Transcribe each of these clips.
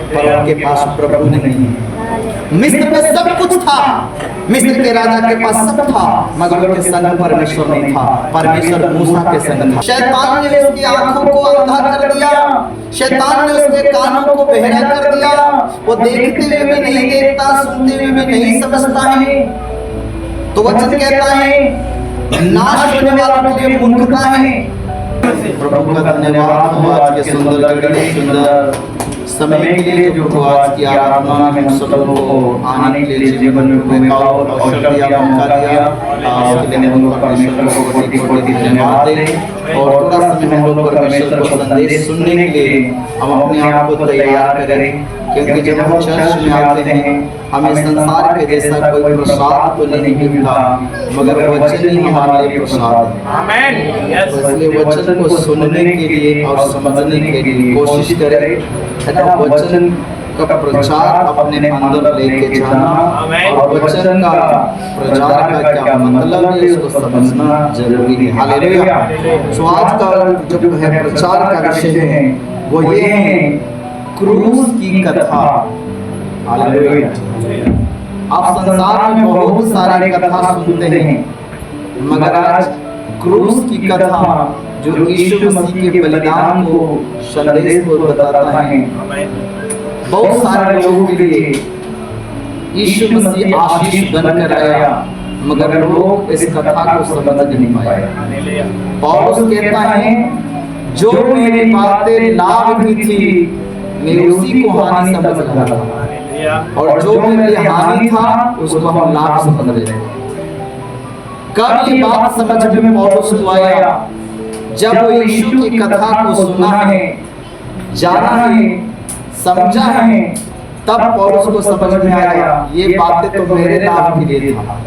पर उनके पास प्रभु नहीं। मिस्र में सब कुछ था, मिस्र के राजा के पास सब था, मगर उनके संग परमेश्वर नहीं था। परमेश्वर मूसा के संग था। शैतान ने उसकी आंखों को अंधा कर दिया, शैतान ने उसके कानों को बहरा कर दिया। वो देखते हुए भी नहीं देखता, सुनते हुए भी नहीं समझता है। तो वचन कहता है नाश होने वालों के लिए मूर्खता है। प्रभु का धन्यवाद हो आज के सुंदर घड़ी, सुंदर समय के लिए जो आज की आराधना में हम सब लोगों को आने के लिए जीवन में और अवसर दिया, मौका दिया। उसके लिए हम परमेश्वर को कोटि-कोटि धन्यवाद दें। और थोड़ा समय हम लोग परमेश्वर को संदेश सुनने के लिए हम अपने आप को तैयार करें, क्योंकि जब हम चर्च में आते हैं हमें संसार के जैसा कोई प्रसाद तो नहीं मिलता, मगर वचन ही हमारे लिए प्रसाद है। आमीन। इसलिए वचन को सुनने के लिए और समझने के लिए कोशिश करें। वचन का प्रचार अपने अंदर लेके जाना और वचन का प्रचार का क्या मतलब है इसको समझना जरूरी है। हालेलुया। तो आज का जो है प्रचार का विषय है वो ये है क्रूस की कथा। हालेलुया। आप संसार में बहुत सारे कथा सुनते हैं, मगर आज क्रूस की कथा जो यीशु मसीह के बलिदान को संदेश को बताता है। बहुत सारे लोगों के लिए यीशु मसीह आशीष बनकर आया, मगर लोग इस कथा को समझ नहीं पाए। पौलुस कहता है जो मेरी बातें लाभ की थी मैं उसी को हानि समझ रहा था, और जो मेरे लिए हानि था उसको हम लाभ समझ रहे थे। कब ये बात समझ में पौलुस को आया? जब वो यीशु की कथा को सुना है, जाना है, समझा है, तब पौलुस को समझ में आया ये बातें तो मेरे लाभ के लिए था।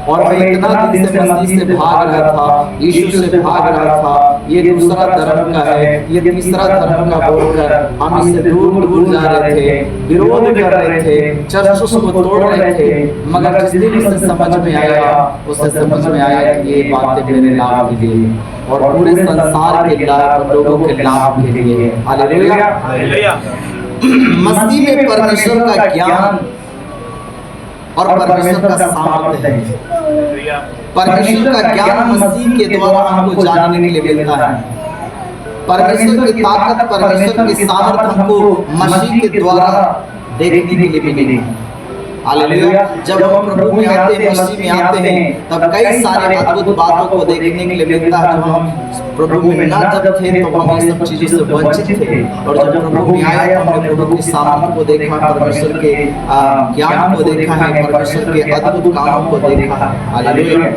और मैं इतना दिन से मसीह से भाग रहा था, यीशु से भाग रहा था, ये दूसरा धर्म का है, ये तीसरा धर्म का बोलकर हम इससे दूर दूर जा रहे थे, विरोध कर रहे थे, चर्च को तोड़ रहे थे। मगर जिस दिन उसे समझ में आया, उसे समझ में आया कि ये बातें मेरे लाभ के लिए और पूरे संसार के लाभ, लोगों के लाभ के लिए। हालेलुया। मसीह में परमेश्वर का ज्ञान और परमेश्वर का सामर्थ्य है। परमेश्वर का ज्ञान मसीह के द्वारा हमको जानने के लिए मिलता है। परमेश्वर की ताकत, परमेश्वर की सामर्थ्य हमको मसीह के द्वारा देखने के लिए मिलेगी। हालेलुया। जब हम प्रभु में आते हैं, मसीह में आते हैं, तब कई सारे अद्भुत बातों को देखने के लिए मिलता है। जब हम प्रभु में ना जब थे तो हम ये सब चीजों से वंचित थे, और जब प्रभु में आए तो हमने प्रभु की सामर्थ्य को देखा, परमेश्वर के ज्ञान को देखा है, परमेश्वर के अद्भुत कामों को देखा है। हालेलुया।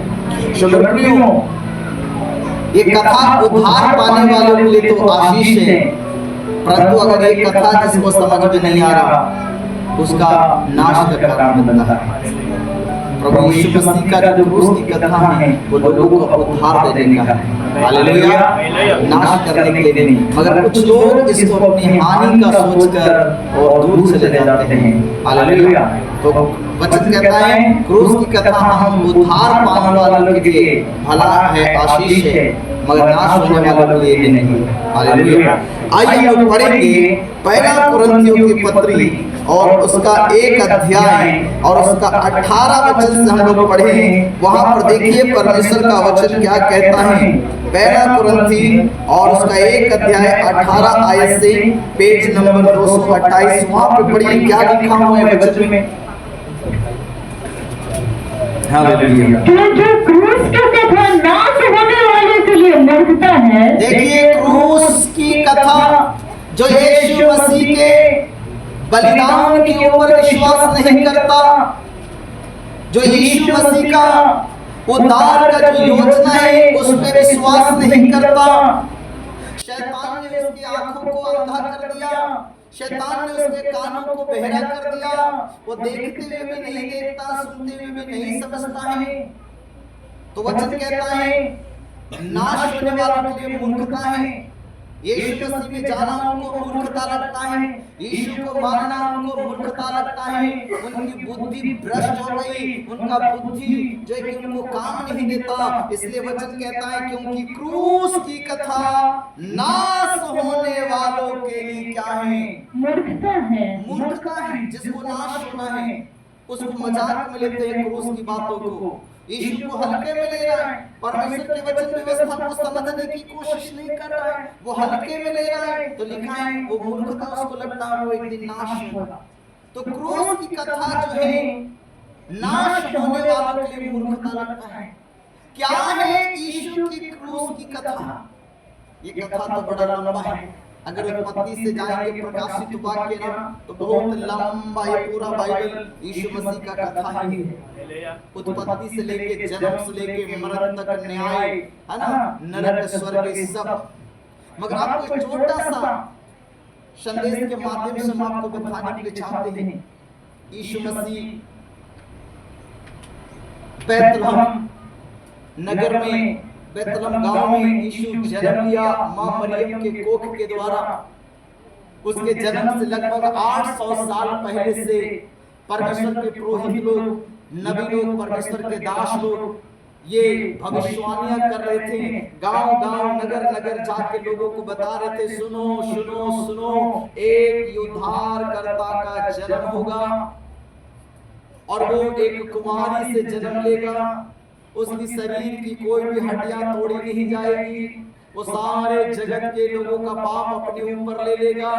ये कथा उद्धार पाने वालों के लिए तो आशीष है, परंतु अगर ये कथा जिसको समझ में नहीं आ रहा उसका नाश का कारण बनता है। प्रभु यीशु मसीह का जो क्रूस की कथा है वो लोगों को उद्धार देने का है। हालेलुया। नाश करने के लिए नहीं, मगर कुछ लोग इसको अपनी हानि का सोचकर और दूर चले जाते हैं। हालेलुया। तो वचन कहता है क्रूस की कथा हम उद्धार पाने वालों के लिए भला है, आशीष है, मगर नाश होने वालों के लिए नहीं। हालेलुया। आइए हम पढ़ेंगे पहला कुरिन्थियों की पत्री और उसका 1 अध्याय और उसका 18 वचन से हम लोग पढ़े। वहां पर देखिए परमेश्वर का वचन क्या कहता है। पहला कुरिन्थी और उसका 1 अध्याय 18 आयत से पेज नंबर 228 वहां पर पढ़िए क्या लिखा हुआ है वचन में। हालेलुया। जो क्रूस की कथा नाश होने वाले के लिए मूर्खता है। देखिए क्रूस की कथा जो यीशु मसीह के बलिदान के ऊपर विश्वास नहीं करता, जो यीशु मसीह का उद्धार का जो योजना है उस पर विश्वास नहीं करता, शैतान ने उसकी आंखों को अंधा कर दिया, शैतान ने उसके कानों को बहरा कर दिया। वो देखते हुए भी नहीं देखता, सुनते हुए भी नहीं समझता है। तो वचन कहता है नाश होने वालों के लिए मूर्खता है। यीशु मसीह में जाना उनको मूर्खता लगता है, यीशु को मानना उनको मूर्खता लगता है। उनकी बुद्धि भ्रष्ट हो गई, उनका बुद्धि जो है कि उनको काम नहीं देता। इसलिए वचन कहता है क्योंकि क्रूस की कथा नाश होने वालों के लिए क्या है? मूर्खता है। उसको मजाक में लेते हैं क्रूस की बातों को, यीशु को हल्के में ले रहा है, परमेश्वर के वचन व्यवस्था को समझने की कोशिश नहीं कर रहा है, वो हल्के में ले रहा है। तो लिखा है वो मूर्खता उसको लगता है वो एक दिन नाश होगा। तो क्रूस की कथा जो है नाश होने वालों के लिए मूर्खता लगता है। क्या है यीशु की क्रूस की कथा? ये कथा तो बड़ा लंबा है, अगर उत्पत्ति से जाएंगे प्रकाशित वाक्य ना तो बहुत लंबा ये पूरा बाइबल यीशु मसीह का कथा ही है। उत्पत्ति से लेके जन्म से लेके मरण तक, न्याय है ना, नरक स्वर्ग सब। मगर आपको एक छोटा सा संदेश के माध्यम से हम आपको बताने के लिए चाहते हैं। यीशु मसीह बैतलहम नगर में, बैतलहम गांव में यीशु जन्म लिया मां मरियम के कोख के द्वारा। उसके जन्म से लगभग 800 साल पहले से परमेश्वर के पुरोहित लोग, नबी लोग, परमेश्वर के दास लोग ये भविष्यवाणियां कर रहे थे। गांव गांव नगर नगर जाके लोगों को बता रहे थे, सुनो सुनो सुनो, एक उद्धारकर्ता का जन्म होगा और वो एक कुमारी से जन्म लेगा। उसकी शरीर की कोई भी हड्डियां तोड़ी नहीं जाएगी। वो सारे जगत के लोगों का पाप अपने ऊपर ले लेगा।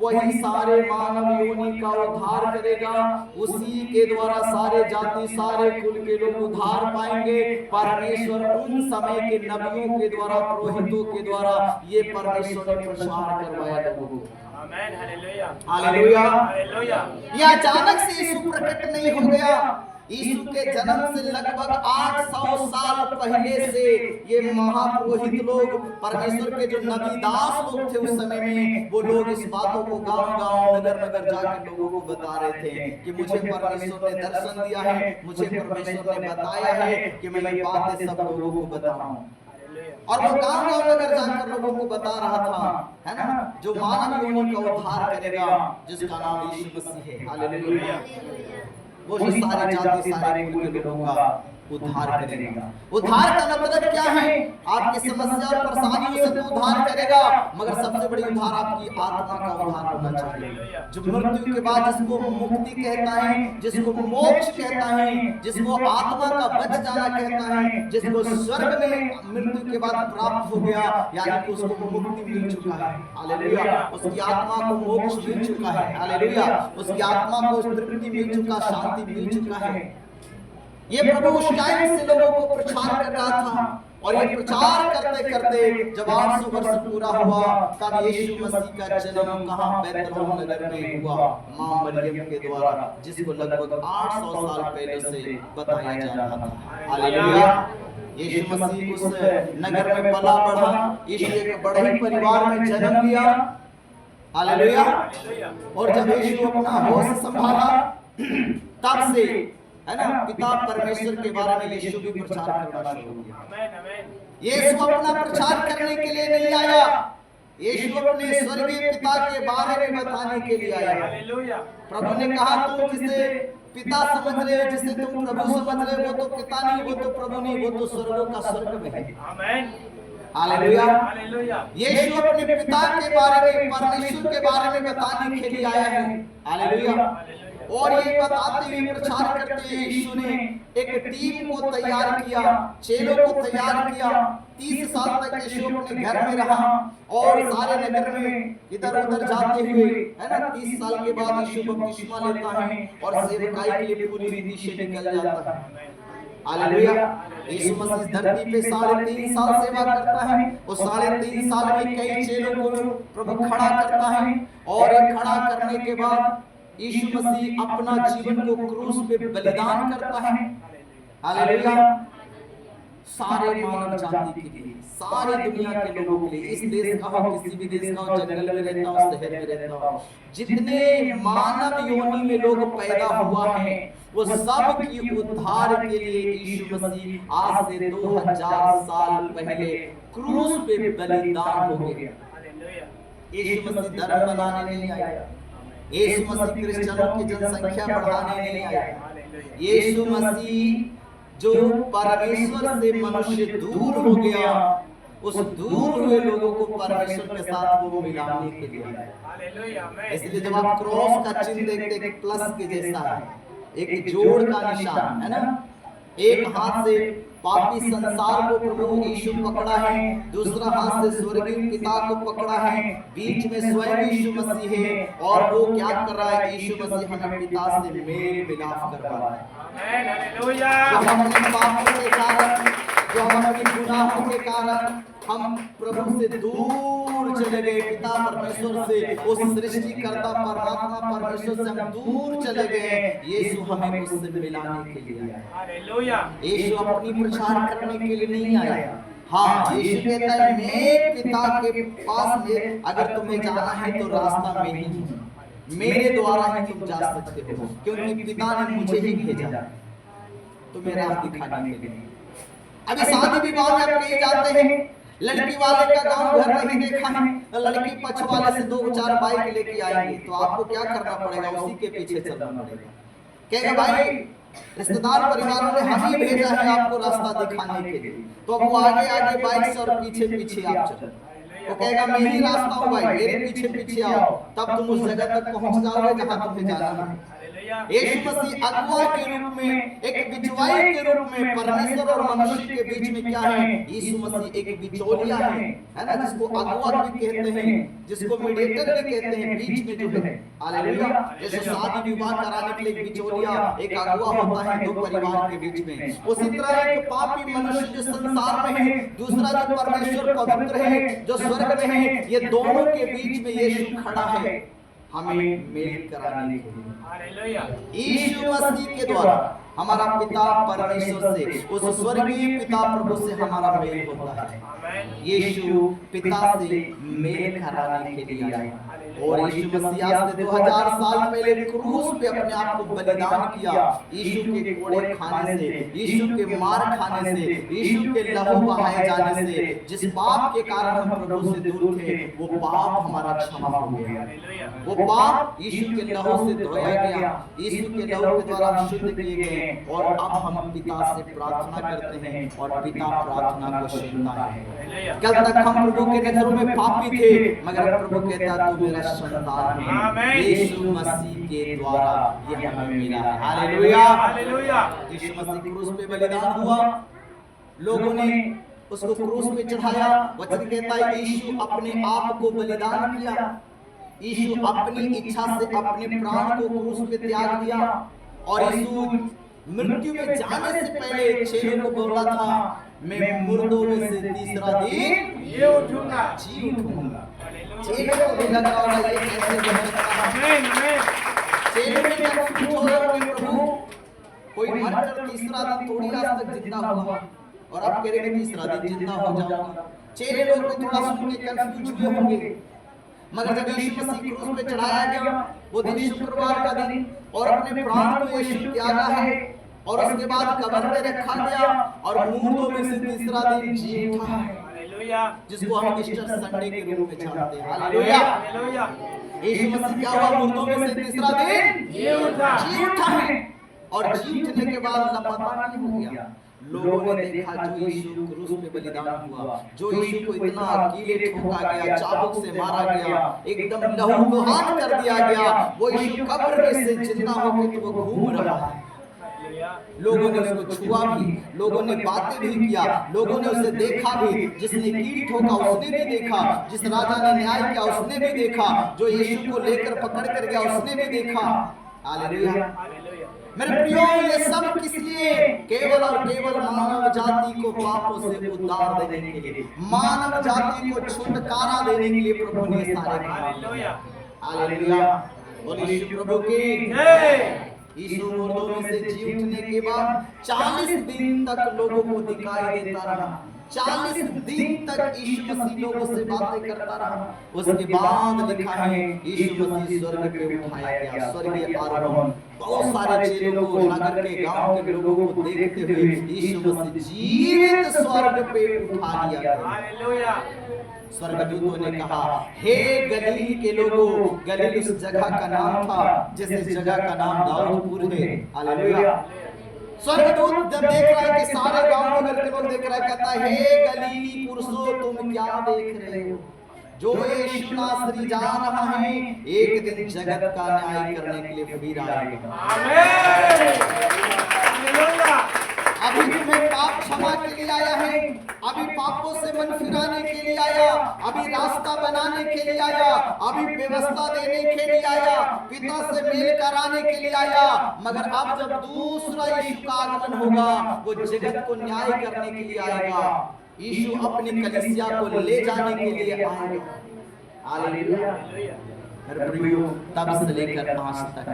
वही सारे मानव योनि का उद्धार करेगा। उसी के द्वारा सारे जाति, सारे कुल के लोग उद्धार पाएंगे। परमेश्वर उन समय के नबियों के द्वारा, पुरोहितों के द्वारा ये परमेश्वर ने प्रचार करवाया लोगों को। आमीन, हालेलुया, हालेलुया, हालेलुया। ये अचानक से यीशु प्रकट नहीं हो गया। यीशु के जन्म से लगभग 800 साल पहले से ये महापुरोहित लोग, परमेश्वर के जो नबी दास लोग थे उस समय में, वो लोग इस बातों को गांव गांव नगर नगर जाकर लोगों को बता रहे थे कि मुझे परमेश्वर ने दर्शन दिया है, मुझे परमेश्वर ने बताया है कि मैं ये बातें सब लोगों को बताऊं। और वो गांव गांव नगर जाकर लोगों को बता रहा था, है ना, जो मानव योनि का उद्धार करेगा, जिसका नाम यीशु मसीह है। हालेलुया। वो सारे जाति, सारे कुल के लोगों का उद्धार करेगा। उद्धार का मतलब क्या है? आपकी समस्या और परेशानियों से तो उद्धार करेगा, मगर सबसे बड़ी उद्धार आपकी आत्मा का उद्धार होना चाहिए। जो मृत्यु के बाद जिसको मुक्ति कहता है, जिसको मोक्ष कहता है, जिसको आत्मा का बच जाना कहता है, जिसको स्वर्ग में मृत्यु के बाद प्राप्त हो गया, यानी कि उसको मुक्ति मिल चुका है। हालेलुया। उसकी आत्मा को मोक्ष मिल चुका है। हालेलुया। उसकी आत्मा को तृप्ति मिल चुका, शांति मिल चुका है। ये प्रभु उस टाइम से लोगों को प्रचार कर रहा था, और ये प्रचार करते करते जब 800 वर्ष पूरा हुआ, तब यीशु मसीह का जन्म कहां? बैतलहम नगर में हुआ, मां मरियम के द्वारा, जिसको लगभग 800 साल पहले से बताया जा रहा था। हालेलुया। यीशु मसीह उस नगर में पला बढ़ा। यीशु एक बड़े ही परिवार में जन्म लिया। हालेलुया। और जब यीशु अपना होश संभाला, तब से, है ना, पिता परमेश्वर के बारे में यीशु भी प्रचार करना शुरू किया। यीशु अपना प्रचार करने के लिए नहीं आया, यीशु अपने स्वर्गीय पिता के बारे में बताने के लिए आया। प्रभु ने कहा, तुम जिसे पिता समझ रहे हो, जिसे तुम प्रभु समझ रहे हो, वो तो पिता नहीं, वो तो प्रभु नहीं, वो तो स्वर्गों का स्वर्ग में है। आमीन, हालेलुया, हालेलुया। यीशु अपने पिता के बारे में, परमेश्वर के बारे में बताने के लिए आया है। हालेलुया। और ये बताते हुए, प्रचार करते हुए यीशु ने एक टीम को तैयार किया, चेलों को तैयार किया। 30 साल तक यीशु अपने घर में रहा और सारे नगर में इधर उधर जाते हुए, है ना, 30 साल के बाद यीशु बपतिस्मा लेता है और सेवकाई के लिए पूरी रीति से निकल जाता है। हालेलुया। यीशु मसीह धरती पे 3.5 साल सेवा करता है। वो 3.5 साल में कई चेलों को प्रभु खड़ा करता है, और एक खड़ा करने के बाद यीशु मसीह अपना जीवन को क्रूस पे बलिदान करता है। हालेलुया। सारे मानव जाति के लिए, सारी दुनिया के लोगों के लिए, इस देश का हो, किसी भी देश का हो, जंगल में रहता हो, शहर में रहता हो, जितने मानव योनि में लोग पैदा हुआ है, वो सब की उद्धार के लिए यीशु मसीह आज से 2000 साल पहले क्रूस पे बलिदान हो गया। यीशु मसीह धर्म बनाने नहीं आया, यीशु मसीह क्रिश्चियनों की जनसंख्या बढ़ाने नहीं आया। यीशु मसीह जो परमेश्वर से मनुष्य दूर हो गया, उस दूर हुए लोगों को परमेश्वर के साथ वो मिलाने के लिए आया। इसलिए जब आप क्रॉस का चिन्ह देखते हैं, प्लस के जैसा है, एक जोड़ का निशान है ना। एक हाथ से पापी संसार को प्रभु यीशु पकड़ा है, दूसरा हाथ से स्वर्गीय पिता को पकड़ा है, बीच में स्वयं यीशु मसीह है। और वो क्या कर रहा है? यीशु मसीह हमें पिता से मेल मिलाप करवा रहा है। हालेलुया। जो हम अपने पापों के कारण, जो हम अपने गुनाहों के कारण हम प्रभु से दूर चले गए, पिता परमेश्वर से, उस सृष्टिकर्ता परमात्मा परमेश्वर से हम दूर चले गए। यीशु हमें उससे मिलाने के लिए आया। हालेलुया। यीशु अपनी प्रचार करने के लिए नहीं आया। हाँ, यीशु कहता है मैं पिता के पास में अगर तुम्हें जाना है तो रास्ता में ही हूं, मेरे द्वारा ही तुम जा सकते हो, क्योंकि पिता ने मुझे ही भेजा तुम्हें राह दिखाने के लिए। अभी शादी विवाह में आप कहीं जाते हैं, लड़की वाले का गांव घर नहीं देखा है, लड़की पक्ष वाले से 2-4 बाइक लेके आएंगे, तो आपको क्या करना पड़ेगा? उसी के पीछे चलना पड़ेगा। कहेगा भाई रिश्तेदार परिवारों ने हम ही भेजा है आपको रास्ता दिखाने के लिए, तो अब वो आगे आगे बाइक से और पीछे पीछे आप चलो। वो कहेगा मैं ही रास्ता हूँ भाई, मेरे पीछे पीछे आओ, तब तुम उस जगह तक पहुंच जाओगे जहां तुम्हें जाना है। यीशु मसीह अगुआ के रूप में, एक बिचवाई के रूप में परमेश्वर और मनुष्य के बीच में क्या है? यीशु मसीह एक बिचौलिया है ना, जिसको अगुआ भी कहते हैं, जिसको मीडिएटर भी कहते हैं, बीच में जो है। हालेलुया। जैसे शादी विवाह कराने के लिए एक बिचौलिया, एक अगुआ होता है दो परिवार के बीच में, उसी तरह एक पापी मनुष्य जो संसार में है, दूसरा जो परमेश्वर पवित्र है, जो स्वर्ग में है, ये दोनों के बीच में यीशु खड़ा है हमें मेल कराने के लिए। हालेलुया। यीशु मसीह के द्वारा हमारा पिता परमेश्वर से, उस स्वर्गीय पिता प्रभु से हमारा मेल होता है। यीशु पिता से मेल कराने के लिए आया और यीशु मसीह आज से 2000 साल पहले क्रूस पे अपने आप को बलिदान किया। यीशु के कोड़े खाने से, यीशु के मार खाने से, यीशु के लहू बहाए जाने से, जिस पाप के कारण हम प्रभु से दूर थे, वो पाप हमारा क्षमा हो गया। वो पाप यीशु के लहू से धोया गया, यीशु के लहू के द्वारा हम शुद्ध किए गए और अब हम पिता से प्रार्थना करते हैं और पिता प्रार्थना को सुनता है। कल तक हम प्रभु के नजरों में पापी थे, मगर प्रभु कहता तू मेरा संतान है। यीशु मसीह के द्वारा ये हमें मिला है। हालेलुया। हालेलुया। यीशु मसीह क्रूस पे बलिदान हुआ, लोगों ने उसको क्रूस पे चढ़ाया। वचन कहता है यीशु अपने आप को बलिदान किया, यीशु अपनी इच्छा से अपने प्राण को क्रूस पे त्याग दिया और यीशु मृत्यु में जाने से पहले चेलों को बोला था मैं मुर्दों में से तीसरा दिन ये उठूंगा, जी उठूंगा। चेलों को भी लगा होगा ये कैसे हो सकता है? आमीन आमीन। चेलों ने क्या सोचा कि प्रभु कोई मरकर तीसरा दिन थोड़ी आज तक जिंदा हुआ और अब कह रहे हैं तीसरा दिन जिंदा हो जाऊंगा। चेले लोग भी थोड़ा सुन के कंफ्यूज हुए होंगे, मगर जब यीशु मसीह क्रूस पे चढ़ाया गया वो दिन शुक्रवार का दिन और अपने प्राण को यीशु त्यागा है और उसके बाद कब्र में रखा गया और मुर्दों में से तीसरा दिन जी उठा है, हालेलुया। जिसको हम ईस्टर संडे के रूप में जानते हैं। हालेलुया। हालेलुया। यीशु मसीह क्या हुआ? मुर्दों में से तीसरा दिन जी उठा। जी उठा है और जी उठने के बाद लापता नहीं हो गया। लोगों ने देखा जो यीशु क्रूस पे बलिदान हुआ, जो यीशु को इतना कीले ठोका गया, चाबुक से मारा गया, एकदम लहूलुहान कर दिया गया, वो यीशु कब्र में से जिंदा होकर तो वो घूम रहा है। लोगों ने उसको छुआ भी, लोगों ने बातें भी किया, लोगों ने उसे देखा भी, जिसने कील ठोका उसने भी देखा, जिस राजा ने न्याय किया उसने भी देखा, जो यीशु को लेकर पकड़ कर गया उसने भी देखा। हालेलुया। मेरे प्रियो ये सब किस लिए? केवल और केवल मानव जाति को पापों से उद्धार देने के लिए, मानव जाति को छुटकारा देने के लिए प्रभु ने सारे काम किए। हालेलुया। बोलिए यीशु प्रभु की जय। यीशु मुर्दों में से जी उठने के बाद 40 दिन तक लोगों को दिखाई देता रहा, 40 दिन तक यीशु मसीह लोगों से बातें करता रहा। उसके बाद लिखा है यीशु मसीह स्वर्ग पे उठाया गया, स्वर्गीय आरोहण। बहुत सारे चेलों को, नगर के गांव के लोगों को देखते हुए यीशु मसीह जीवित स्वर्ग पे उठा लिया गया। हालेलुया। स्वर्गदूतों ने कहा हे गलील के लोगों, गलील उस जगह का नाम था जिस जगह का नाम दाऊदपुर है। हालेलुया। स्वर्गदूत जब देख रहा है कि सारे गांव नगर के लोग देख रहा है, कहता है हे गलीली पुरुषों तुम क्या देख रहे हो? जो यीशु नासरी जा रहा है, एक दिन जगत का न्याय करने के लिए फिर आएगा। अभी तुम्हें पाप क्षमा के लिए आया है, अभी पापों से मन फिराने के लिए आया, अभी रास्ता बनाने के लिए आया, अभी व्यवस्था देने के लिए आया, पिता से मेल कराने के लिए आया। मगर अब जब दूसरा यीशु का आगमन होगा, वो जगत को न्याय करने के लिए आएगा। यीशु अपनी कलीसिया को ले जाने के लिए आएगा। हालेलुया। मेरे प्रियो, तब से लेकर आज तक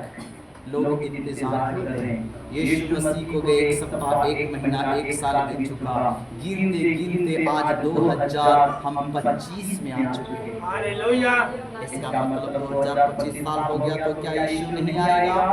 लोग इंतजार कर रहे हैं। यीशु मसीह को गए 1 सप्ताह, 1 महीना, 1 साल बीत चुका। गिनते गिनते आज 2000 हम 25 में आ चुके हैं। हालेलुया। इसका मतलब 2025 साल हो गया तो क्या यीशु नहीं आएगा?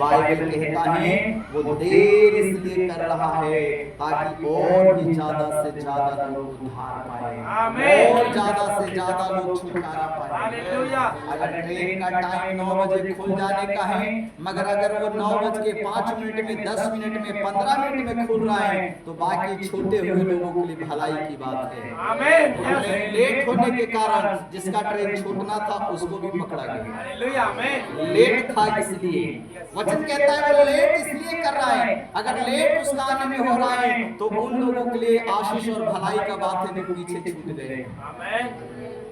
बाइबल कहता है वो देर इसलिए कर रहा है ताकि और भी ज्यादा से ज्यादा लोग उद्धार पाए, और ज्यादा से ज्यादा लोग छुटकारा पाए। हालेलुया। अगर ट्रेन का टाइम 9 बजे खुल जाने का है, मगर अगर वो 9:05 में, 10 मिनट में, 15 मिनट में खुल रहा है, तो बाकी छूटे हुए लोगों के लिए भलाई की बात है। आमीन। लेट होने के कारण जिसका ट्रेन छूटना था उसको भी पकड़ा गया। हालेलुया। आमीन। लेट था इसलिए, वचन कहता है वो लेट इसलिए कर रहा है। अगर लेट उसका आने में हो रहा है तो उन लोगों के लिए आशीष और भलाई का बात है, वो पीछे छूट गए। आमीन।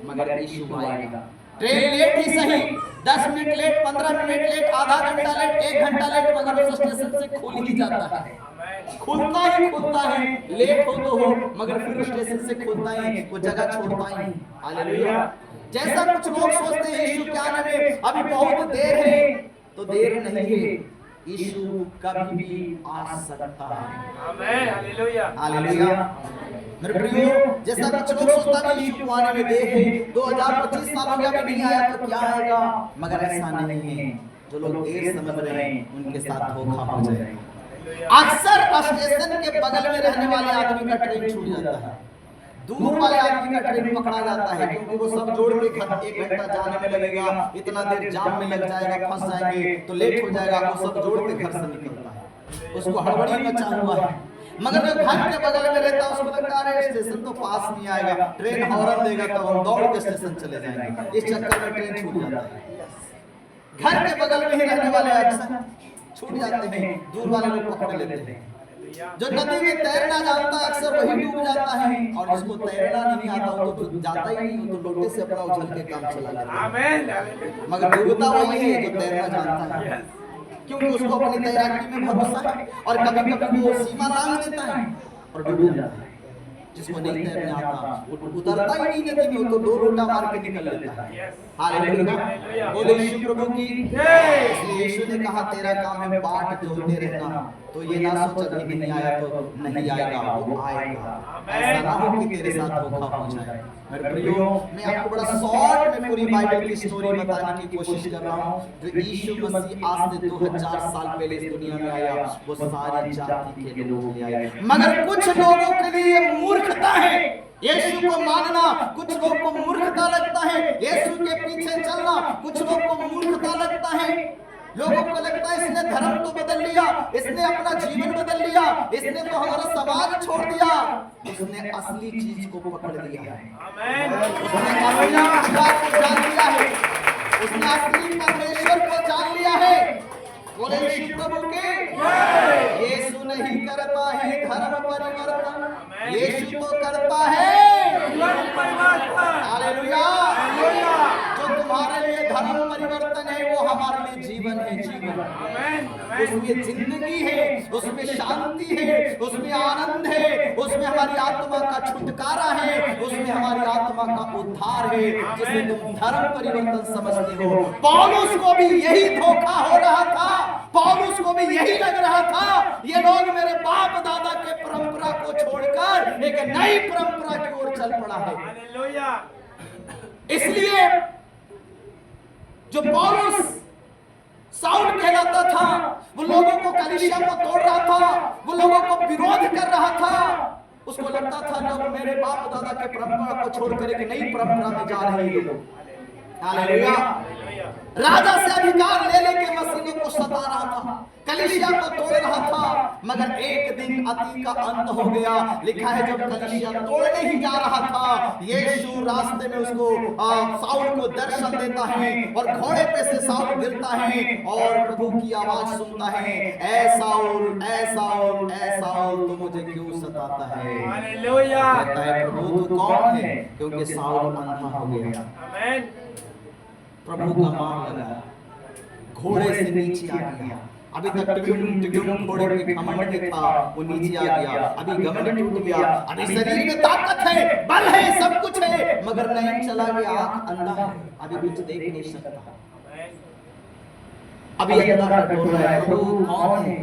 मगर यीशु आएगा। ट्रेन लेट ही सही, 10 मिनट लेट, 15 मिनट लेट, आधा घंटा लेट, 1 घंटा लेट, मगर उस स्टेशन से खुल ही जाता है। खुलता है, लेट हो तो हो, मगर फिर स्टेशन से खुलता है, वो जगह छोड़ता ही। हालेलुया। जैसा कुछ लोग सोचते हैं यीशु के आने में अभी बहुत देर है, तो देर नहीं है, यीशु कभी भी आ सकता है। आमीन। हालेलुया। हालेलुया। मेरे प्रियो, जैसा कुछ लोग सोचता है यीशु को आने में देर है, 2025 साल हो गया अभी नहीं आया तो क्या आएगा? मगर ऐसा नहीं है। जो लोग देर समझ रहे हैं उनके साथ धोखा हो जाएगा। अक्सर स्टेशन के बगल में रहने वाले आदमी का ट्रेन छूट जाता है, दूर वाले आदमी का ट्रेन पकड़ा जाता है, क्योंकि वो सब जोड़ के 1 घंटा जाने में लगेगा, इतना देर जाम में लग जाएगा, फंस जाएंगे तो लेट हो जाएगा। वो सब जोड़ के घर से निकलता है, उसको हड़बड़ी मचा हुआ है। मगर जो घर के बगल में रहता है उसको लगता है स्टेशन तो पास नहीं आएगा, ट्रेन हॉर्न देगा तो हम दौड़ के स्टेशन चले जाएंगे। इस चक्कर में ट्रेन छूट जाता है। घर के बगल में ही रहने वाले अक्सर छूट जाते हैं, दूर वाले लोग पकड़ लेते हैं। जो नदी में तैरना जानता है अक्सर वही डूब जाता है, और जिसको तैरना नहीं आता वो तो जाता ही नहीं, वो तो लोटे से अपना उछल के काम चला लेता है। आमीन। मगर डूबता वही है जो तैरना जानता है, क्योंकि उसको अपनी तैराकी में भरोसा है, और कभी कभी वो सीमा लांघ देता है और डूब जाता है। जिसको नहीं तैरना आता वो उतरता ही नहीं नदी में, तो 2 लोटा मार के निकल लेता है। हालेलुया। बोले यीशु प्रभु की जय। इसलिए यीशु ने कहा तेरा काम है बाट जोते रहना, तो ये ना सोच अभी नहीं आया तो नहीं आएगा, वो आएगा। ऐसा ना हो कि तेरे साथ धोखा हो जाए। मेरे प्रियो, मैं आपको बड़ा शॉर्ट में पूरी बाइबल की स्टोरी बताने की कोशिश कर रहा हूँ। जो यीशु मसीह आज से 2000 साल पहले इस दुनिया में आया, वो सारी जाति के लोग ले आए। मगर कुछ लोगों के लिए मूर्खता है यीशु को मानना, कुछ लोग को मूर्खता लगता है यीशु के पीछे चलना, कुछ लोग को मूर्खता लगता है। लोगों को लगता है इसने धर्म तो बदल लिया, इसने अपना जीवन बदल लिया, इसने तो हमारा समाज छोड़ दिया। उसने असली चीज को पकड़ लिया है। आमीन। उसने असली बात को जान लिया है, उसने असली परमेश्वर को जान लिया है। बोले यीशु प्रभु के जय। यीशु नहीं करता है धर्म परिवर्तन, यीशु तो करता है जीवन परिवर्तन। हालेलुया। जो तुम्हारे लिए धर्म परिवर्तन है वो हमारे लिए जीवन है, जीवन। आमीन। उसमें जिंदगी है, उसमें शांति है, उसमें आनंद है, उसमें हमारी आत्मा का छुटकारा है, उसमें हमारी आत्मा का उद्धार है, जिसे तुम धर्म परिवर्तन समझते हो। पौलुस को भी यही धोखा हो रहा था, पौलुस को भी यही लग रहा था ये लोग मेरे बाप दादा के परंपरा को छोड़कर एक नई परंपरा की ओर चल पड़ा है। हालेलुया। इसलिए जो पौलुस साउल कहलाता था, वो लोगों को कलीसिया को तोड़ रहा था, वो लोगों को विरोध कर रहा था। उसको लगता था लोग मेरे बाप दादा के परंपरा को छोड़कर एक नई परंपरा में जा रहे हैं लोग। हालेलुया। राजा से अधिकार ले लेके मसीह को सता रहा था, कलीसिया को तोड़ रहा था, मगर एक दिन अति का अंत हो गया। लिखा है जब कलीसिया तोड़ने ही जा रहा था, यीशु रास्ते में उसको साउल को दर्शन देता है और घोड़े पे से साउल गिरता है और प्रभु की आवाज सुनता है, ऐ साउल ऐ साउल ऐ साउल तू मुझे क्यों सताता है। हालेलुया। कहता है प्रभु तू कौन है, क्योंकि साउल अंधा हो गया। आमीन। प्रभु का मार लगा, घोड़े से नीचे आ गया। अभी तक टिगुम घोड़े पे घमंड में था, वो नीचे आ गया। अभी घमंड टूट गया, अभी शरीर में ताकत है, बल है, सब कुछ है, मगर नहीं चला गया, आंख अंधा है, अभी कुछ देख नहीं सकता। अभी अंधा टूट रहा है, प्रभु कौन है?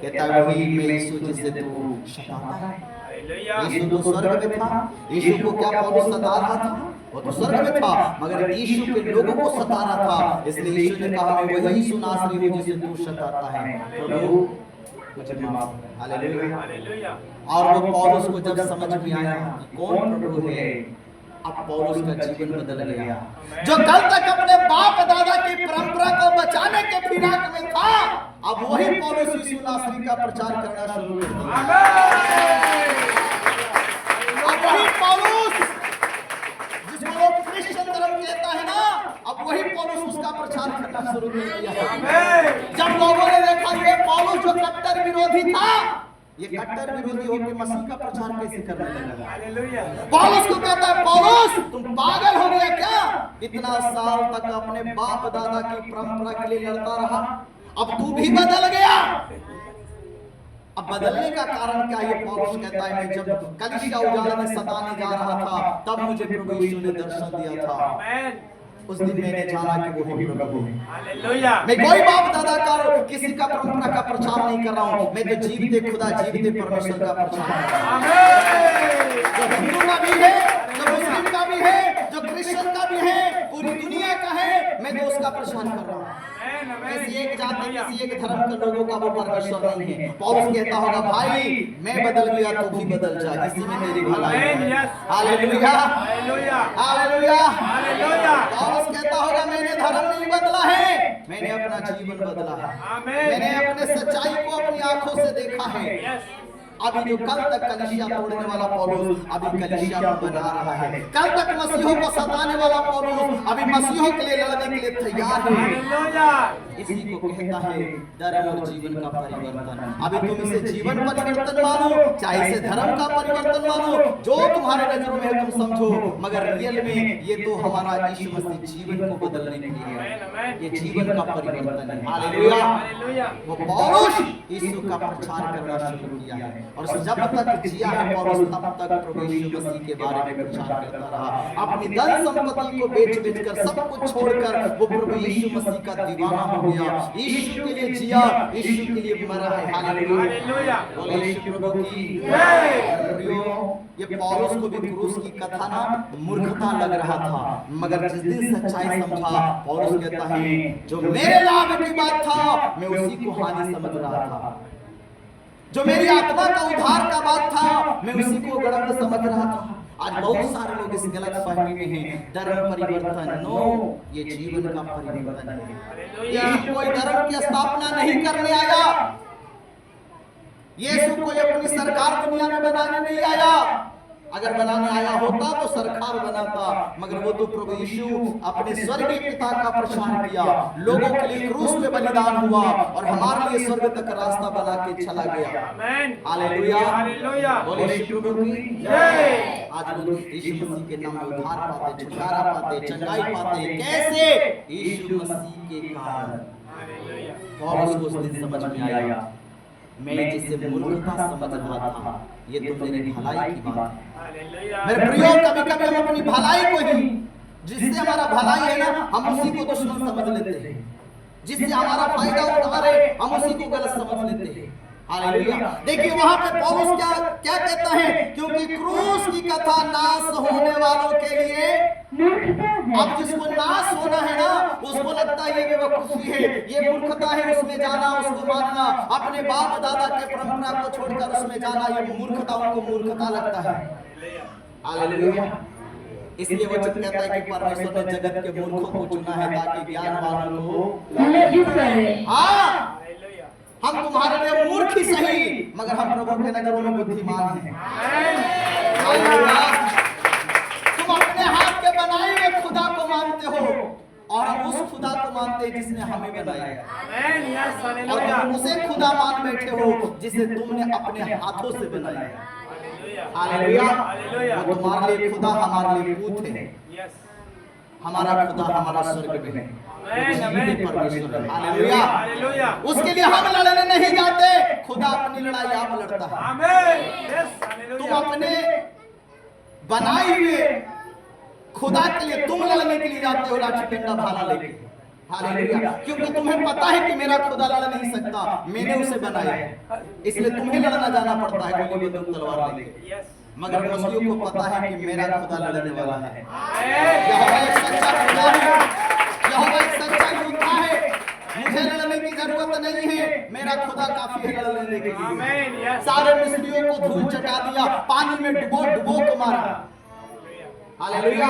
कहता है वही मैं यीशु जिसे तू सताता है। यीशु तो स्वर्ग में था, यीशु को क्या पौलुस सता रहा था? वो तो स्वर्ग में था, मगर यीशु के लोगों को सता रहा था। इसलिए यीशु ने कहा मैं वही यीशु नासरी हूं जिसे तू सताता है, प्रभु मुझे माफ कर। हालेलुया। और वो पौलुस को जब समझ में आया कि कौन प्रभु है, अब पौलुस का जीवन बदल गया। जो कल तक अपने बाप दादा की परंपरा को बचाने के फिराक में था, अब वही पौलुस यीशु नासरी का प्रचार करना शुरू कर दिया। अब वही पौलुस जिसको लोग क्रिश्चियन धर्म कहता है ना, अब वही पौलुस उसका प्रचार करना शुरू कर दिया। जब लोगों ने देखा ये पौलुस जो कट्टर विरोधी था, ये कट्टर विरोधी होकर मसीह का प्रचार कैसे करने लगा। हालेलुया। पौलुस को कहता है पौलुस तुम पागल हो गया क्या? इतना साल तक अपने बाप दादा की परंपरा के लिए लड़ता रहा, अब तू भी बदल गया। अब बदलने का कारण क्या? ये पौलुस कहता है मैं जब कलीसिया उजाड़ने सताने जा रहा था, तब मुझे प्रभु यीशु ने दर्शन दिया था। आमीन। उस दिन मैंने जाना कि वो ही प्रभु है। हालेलुया। मैं कोई बाप दादा का किसी का परंपरा का प्रचार नहीं कर रहा हूँ, मैं तो जीवते खुदा जीवते परमेश्वर का प्रचार कर रहा हूँ। आमीन। जो हिंदू का भी है, जो मुस्लिम का भी है, जो क्रिश्चियन का भी है, पूरी दुनिया का है, मैं तो उसका प्रचार कर रहा हूँ। किसी एक जाति किसी एक धर्म के लोगों का वो परमेश्वर नहीं है। पौलुस कहता होगा भाई मैं बदल गया तो भी बदल जा, इसी में मेरी भलाई है। Hallelujah hallelujah. Hallelujah hallelujah. पौलुस कहता होगा मैंने धर्म नहीं बदला है, मैंने अपना जीवन बदला है। आमीन। मैंने अपने सच्चाई को अपनी आंखों से देखा है। अभी जो कल तक कलीसिया तोड़ने वाला पौलुस अभी कलीसिया को बना रहा है। कल तक मसीहों को सताने वाला पौलुस अभी मसीहों के लिए लड़ने के लिए तैयार है। हालेलुया। इसी को कहता है धर्म और जीवन का परिवर्तन। अभी तुम इसे जीवन परिवर्तन मानो, चाहे इसे धर्म का परिवर्तन मानो, जो तुम्हारे नजरों में है तुम समझो, मगर रियल में ये तो हमारा यीशु मसीह जीवन को बदलने के लिए है। ये जीवन का परिवर्तन है। हालेलुया। हालेलुया। वो पौलुस यीशु का प्रचार करना शुरू किया है और जब तक जिया है पौलुस तब तक प्रभु यीशु मसीह के बारे में प्रचार करता रहा। अपनी धन संपत्ति को बेच कर सब कुछ छोड़कर वो प्रभु यीशु मसीह का दीवाना हो गया। यीशु के लिए जिया, यीशु के लिए मरा है। हालेलुया। बोले यीशु प्रभु की जय। ये पौलुस को भी क्रूस की कथा ना मूर्खता लग रहा था, मगर जिस दिन सच्चाई समझा पौलुस कहता है जो मेरे लाभ की बात था मैं उसी को हानि समझ रहा था, जो मेरी आत्मा का उद्धार का बात था मैं उसी को गलत समझ रहा था। आज बहुत सारे लोग इस गलत फहमी में हैं। धर्म परिवर्तन नो, ये जीवन का परिवर्तन है। यीशु कोई धर्म की स्थापना नहीं करने आया, यीशु कोई अपनी सरकार दुनिया में बनाने नहीं आया। अगर बनाने आया होता तो सरकार बनाता, मगर वो तो प्रभु यीशु अपने स्वर्गीय पिता का प्रचार किया, लोगों के लिए क्रूस पे बलिदान हुआ और हमारे लिए स्वर्ग तक रास्ता बना के चला गया। आमीन। हालेलुया। हालेलुया। बोले यीशु प्रभु की जय। आज लोग यीशु मसीह के नाम में उद्धार पाते, छुटकारा पाते, चंगाई पाते, कैसे? यीशु मसीह के कारण। हालेलुया। पौलुस को उस दिन समझ में आया मैं जिसे मूर्खता समझ रहा था ये तो मेरी भलाई की बात है। हालेलुया। मेरे प्रियो कभी कभी हम अपनी भलाई को ही, जिससे हमारा भलाई है ना, हम उसी को दुश्मन समझ लेते हैं। जिससे हमारा फायदा उठा रहे हम उसी को गलत समझ लेते हैं। हालेलुया। देखिए वहां पे पौलुस क्या कहता है, क्योंकि क्रूस की कथा नाश होने वालों के लिए मूर्खता है। अब जिसको नाश होना है ना उसको लगता है ये बेवकूफी है, ये मूर्खता है, उसमें जाना, उसको मानना, अपने बाप दादा के परंपरा को छोड़कर उसमें जाना, ये मूर्खता, उनको मूर्खता लगता है। हालेलुया। इसलिए वचन कहता है कि परमेश्वर ने जगत के मूर्खों को चुना है ताकि ज्ञानवानों को लज्जित करे। हाँ हम तुम्हारे लिए मूर्ख ही सही, मगर हम प्रभु के नजरों में बुद्धिमान हैं। हालेलुया। तुम अपने हाथ के बनाए हुए खुदा को मानते हो और हम उस खुदा को मानते हैं जिसने हमें बनाया है। आमेन। यस, और हालेलुया। तुम उसे खुदा मान बैठे हो जिसे तुमने अपने हाथों से बनाया है। हालेलुया। हालेलुया। वो तुम्हारे लिए खुदा, हमारे लिए पूत है। यस। हमारा खुदा हमारा स्वर्ग में है, आमेन, वो आमेन। जीवित परमेश्वर है। हालेलुया। हालेलुया। उसके लिए हम लड़ने नहीं जाते, खुदा अपनी लड़ाई आप लड़ता है। आमेन। यस, तुम हालेलुया। अपने बनाए हुए खुदा के लिए तुम लड़ने के लिए जाते हो लाठी डंडा भाला लेके। हालेलुया। क्योंकि तुम्हें पता है कि मेरा खुदा लड़ नहीं सकता, मैंने उसे बनाया है, इसलिए तुम्हें लड़ना जाना पड़ता है गोली बंदूक तलवार लेके। यस। मगर मसीह को पता है कि मेरा खुदा लड़ने वाला है। आमेन। यहोवा एक सच्चा खुदा है, यहोवा एक सच्चा योद्धा है। मुझे लड़ने की जरूरत नहीं है, मेरा खुदा काफी है लड़ने के लिए। आमेन। यस। सारे मिस्रियों को धूल चटा दिया, पानी में डुबो डुबो को मारा। हालेलुया।